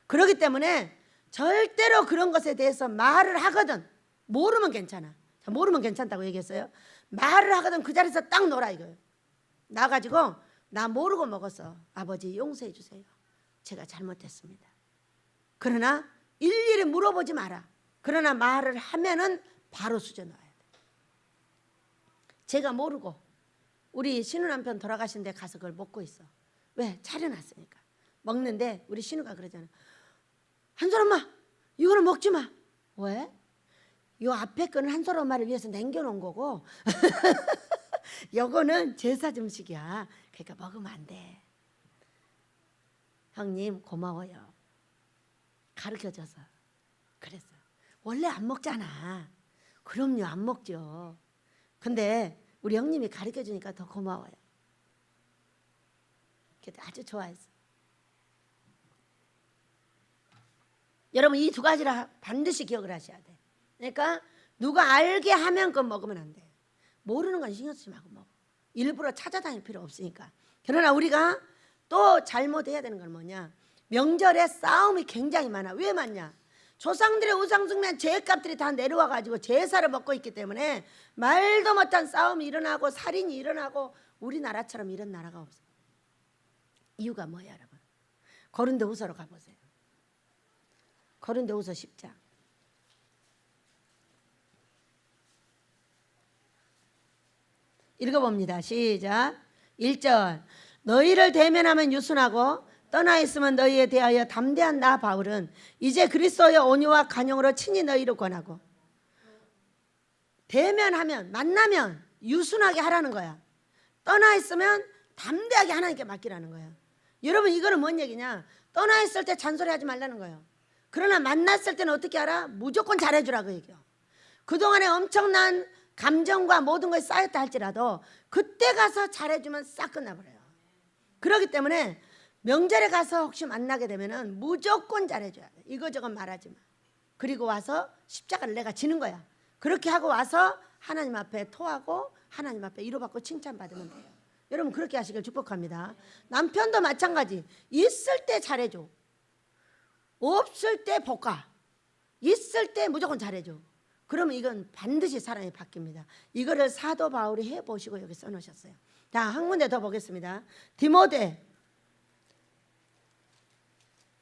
그렇기 때문에 절대로 그런 것에 대해서 말을 하거든. 모르면 괜찮아. 모르면 괜찮다고 얘기했어요. 말을 하거든 그 자리에서 딱 놀아 이거예요. 나가지고 나 모르고 먹었어. 아버지 용서해 주세요. 제가 잘못했습니다. 그러나 일일이 물어보지 마라. 그러나 말을 하면은 바로 수저넣어야 돼. 제가 모르고 우리 신우 남편 돌아가신 데 가서 그걸 먹고 있어. 왜? 차려놨으니까. 먹는데 우리 신우가 그러잖아. 한솔 엄마 이거는 먹지 마. 왜? 요 앞에 거는 한솔 엄마를 위해서 남겨놓은 거고 요거는 제사 음식이야. 그러니까 먹으면 안 돼. 형님 고마워요. 가르쳐줘서. 그랬어. 원래 안 먹잖아. 그럼요 안 먹죠. 근데 우리 형님이 가르쳐주니까 더 고마워요. 그때 아주 좋아했어. 여러분 이 두 가지를 반드시 기억을 하셔야 돼. 그러니까 누가 알게 하면 그건 먹으면 안 돼. 모르는 건 신경 쓰지 말고 먹어. 일부러 찾아다닐 필요 없으니까. 그러나 우리가 또 잘못해야 되는 건 뭐냐? 명절에 싸움이 굉장히 많아. 왜 많냐? 조상들의 우상숭배한 죄값들이 다 내려와가지고 제사를 먹고 있기 때문에 말도 못한 싸움이 일어나고 살인이 일어나고 우리나라처럼 이런 나라가 없어. 이유가 뭐야 여러분? 고린도후서로 가보세요. 고린도후서 10장. 읽어봅니다. 시작. 1절. 너희를 대면하면 유순하고 떠나 있으면 너희에 대하여 담대한 나 바울은 이제 그리스도의 온유와 간용으로 친히 너희를 권하고. 대면하면 만나면 유순하게 하라는 거야. 떠나 있으면 담대하게 하나님께 맡기라는 거야. 여러분 이거는 뭔 얘기냐? 떠나 있을 때 잔소리하지 말라는 거예요. 그러나 만났을 때는 어떻게 알아? 무조건 잘해주라고 얘기해요. 그동안에 엄청난 감정과 모든 것이 쌓였다 할지라도 그때 가서 잘해주면 싹 끝나버려요. 그렇기 때문에 명절에 가서 혹시 만나게 되면은 무조건 잘해줘야 돼. 이거저거 말하지 마. 그리고 와서 십자가를 내가 지는 거야. 그렇게 하고 와서 하나님 앞에 토하고 하나님 앞에 위로받고 칭찬받으면 돼요. 여러분 그렇게 하시길 축복합니다. 남편도 마찬가지. 있을 때 잘해줘. 없을 때 볶아. 있을 때 무조건 잘해줘. 그러면 이건 반드시 사람이 바뀝니다. 이거를 사도 바울이 해보시고 여기 써놓으셨어요. 자, 한 군데 더 보겠습니다. 디모데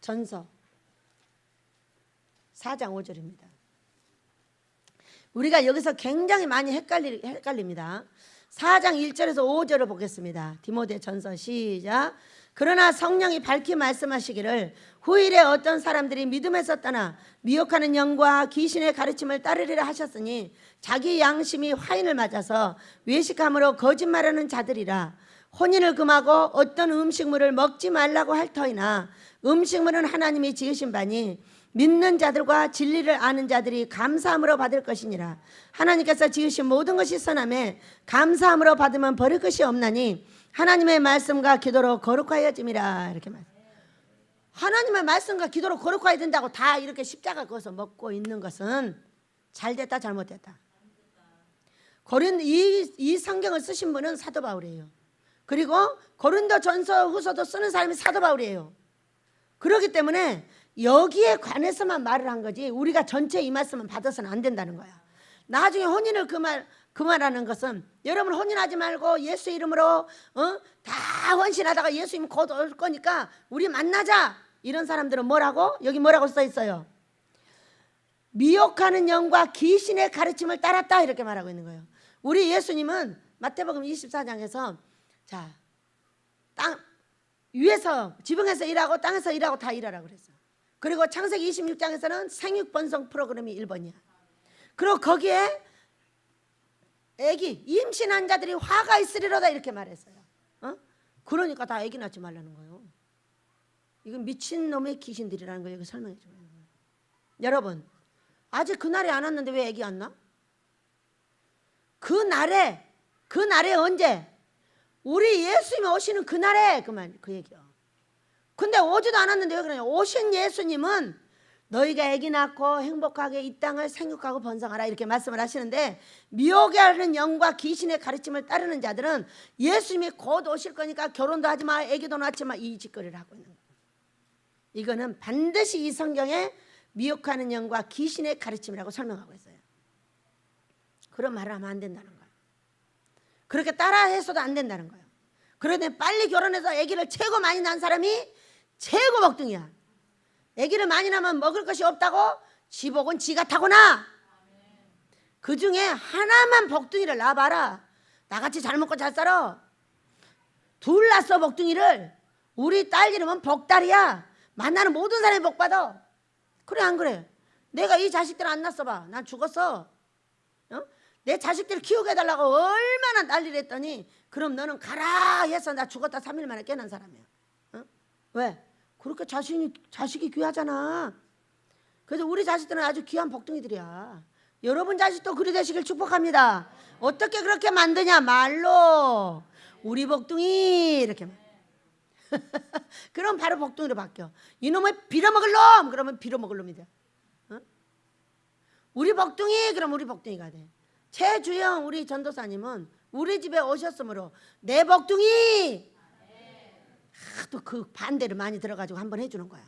전서 4장 5절입니다. 우리가 여기서 굉장히 많이 헷갈립니다. 4장 1절에서 5절을 보겠습니다. 디모데 전서 시작. 그러나 성령이 밝히 말씀하시기를 후일에 어떤 사람들이 믿음에서 떠나 미혹하는 영과 귀신의 가르침을 따르리라 하셨으니 자기 양심이 화인을 맞아서 외식함으로 거짓말하는 자들이라. 혼인을 금하고 어떤 음식물을 먹지 말라고 할 터이나 음식물은 하나님이 지으신 바니 믿는 자들과 진리를 아는 자들이 감사함으로 받을 것이니라. 하나님께서 지으신 모든 것이 선함에 감사함으로 받으면 버릴 것이 없나니 하나님의 말씀과 기도로 거룩하여짐이라. 이렇게 말. 하나님의 말씀과 기도로 거룩하여야 된다고 다 이렇게 십자가 그어서 먹고 있는 것은 잘됐다 잘못됐다. 이 성경을 쓰신 분은 사도 바울이에요. 그리고 고린도 전서 후서도 쓰는 사람이 사도 바울이에요. 그렇기 때문에 여기에 관해서만 말을 한 거지 우리가 전체 이 말씀은 받아서는 안 된다는 거야. 나중에 혼인을 그만하는 것은 여러분 혼인하지 말고 예수 이름으로 다 헌신하다가 예수님 곧 올 거니까 우리 만나자. 이런 사람들은 뭐라고? 여기 뭐라고 써 있어요? 미혹하는 영과 귀신의 가르침을 따랐다 이렇게 말하고 있는 거예요. 우리 예수님은 마태복음 24장에서 자, 땅 위에서 지붕에서 일하고 땅에서 일하고 다 일하라고 그랬어요. 그리고 창세기 26장에서는 생육번성 프로그램이 1번이야. 그리고 거기에 애기 임신한 자들이 화가 있으리로다 이렇게 말했어요. 그러니까 다 애기 낳지 말라는 거예요. 이건 미친놈의 귀신들이라는 걸 여기 설명해 주는 거예요. 여러분 아직 그날이 안 왔는데 왜 애기 안 나? 그날에 언제? 우리 예수님이 오시는 그날에 그 얘기야. 근데 오지도 않았는데 왜 그러냐? 오신 예수님은 너희가 아기 낳고 행복하게 이 땅을 생육하고 번성하라 이렇게 말씀을 하시는데, 미혹에 하는 영과 귀신의 가르침을 따르는 자들은 예수님이 곧 오실 거니까 결혼도 하지 마, 아기도 낳지 마, 이 짓거리를 하고 있는 거예요. 이거는 반드시 이 성경에 미혹하는 영과 귀신의 가르침이라고 설명하고 있어요. 그런 말을 하면 안 된다는 거예요. 그렇게 따라해서도 안 된다는 거예요. 그런데 빨리 결혼해서 아기를 최고 많이 낳은 사람이 최고 복둥이야. 아기를 많이 낳으면 먹을 것이 없다고 지복은 지가 타고나. 그 중에 하나만 복둥이를 낳아봐라. 나같이 잘 먹고 잘 살아. 둘 낳았어 복둥이를. 우리 딸 이름은 복달이야. 만나는 모든 사람이 복받아. 그래 안 그래? 내가 이 자식들 안 낳았어. 난 죽었어. 내 자식들 키우게 해달라고 얼마나 난리를 했더니, 그럼 너는 가라 해서 나 죽었다 3일 만에 깨난 사람이야. 왜? 그렇게 자식이 귀하잖아. 그래서 우리 자식들은 아주 귀한 복둥이들이야. 여러분 자식도 그리 되시길 축복합니다. 어떻게 그렇게 만드냐? 말로. 우리 복둥이 이렇게. 그럼 바로 복둥이로 바뀌어. 이놈의 빌어먹을 놈! 그러면 빌어먹을 놈이 돼. 우리 복둥이! 그럼 우리 복둥이가 돼. 최주영 우리 전도사님은 우리 집에 오셨으므로 내 복둥이! 또 그 반대를 많이 들어가지고 한번 해주는 거야.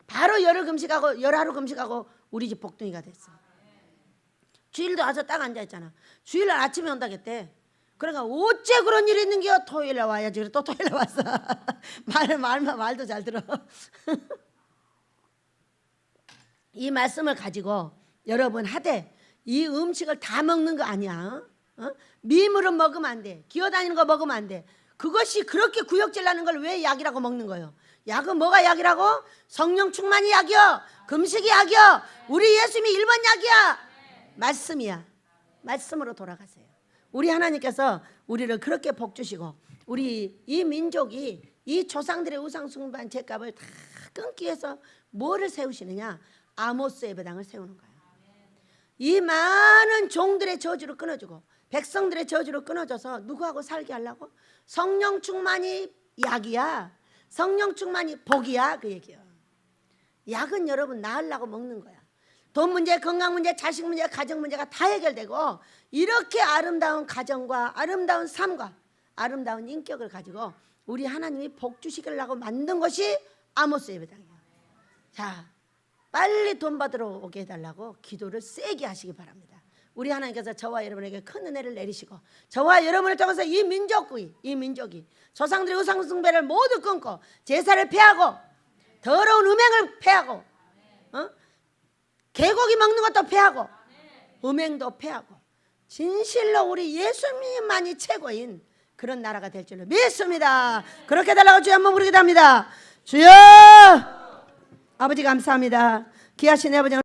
바로 열흘 금식하고 열하루 금식하고 우리 집 복둥이가 됐어. 주일도 와서 딱 앉아있잖아. 주일날 아침에 온다겠대. 그러니까 어째 그런 일이 있는겨? 토요일에 와야지. 그래 또 토요일에 왔어. 말도 잘 들어. 이 말씀을 가지고 여러분 하되, 이 음식을 다 먹는 거 아니야. 미물은 먹으면 안 돼. 기어다니는 거 먹으면 안 돼. 그것이 그렇게 구역질 나는 걸 왜 약이라고 먹는 거예요? 약은 뭐가 약이라고? 성령 충만이 약이요, 금식이 약이요, 우리 예수님이 1번 약이야. 말씀이야. 말씀으로 돌아가세요. 우리 하나님께서 우리를 그렇게 복 주시고, 우리 이 민족이 이 조상들의 우상 숭배한 죄값을 다 끊기 위해서 뭐를 세우시느냐? 아모스 예배당을 세우는 거예요. 이 많은 종들의 저주를 끊어주고 백성들의 저주를 끊어줘서 누구하고 살게 하려고? 성령 충만이 약이야. 성령 충만이 복이야. 그 얘기야. 약은 여러분 나으려고 먹는 거야. 돈 문제, 건강 문제, 자식 문제, 가정 문제가 다 해결되고, 이렇게 아름다운 가정과 아름다운 삶과 아름다운 인격을 가지고 우리 하나님이 복 주시려고 만든 것이 아모스 예배당이야. 자, 빨리 돈 받으러 오게 해달라고 기도를 세게 하시기 바랍니다. 우리 하나님께서 저와 여러분에게 큰 은혜를 내리시고, 저와 여러분을 통해서 이 민족이 조상들의 우상 숭배를 모두 끊고 제사를 폐하고 더러운 음행을 폐하고, 개고기 먹는 것도 폐하고 음행도 폐하고 진실로 우리 예수님만이 최고인 그런 나라가 될 줄로 믿습니다. 그렇게 해달라고 주여 한번 부르게 됩니다. 주여! 아버지 감사합니다. 귀하신 아버지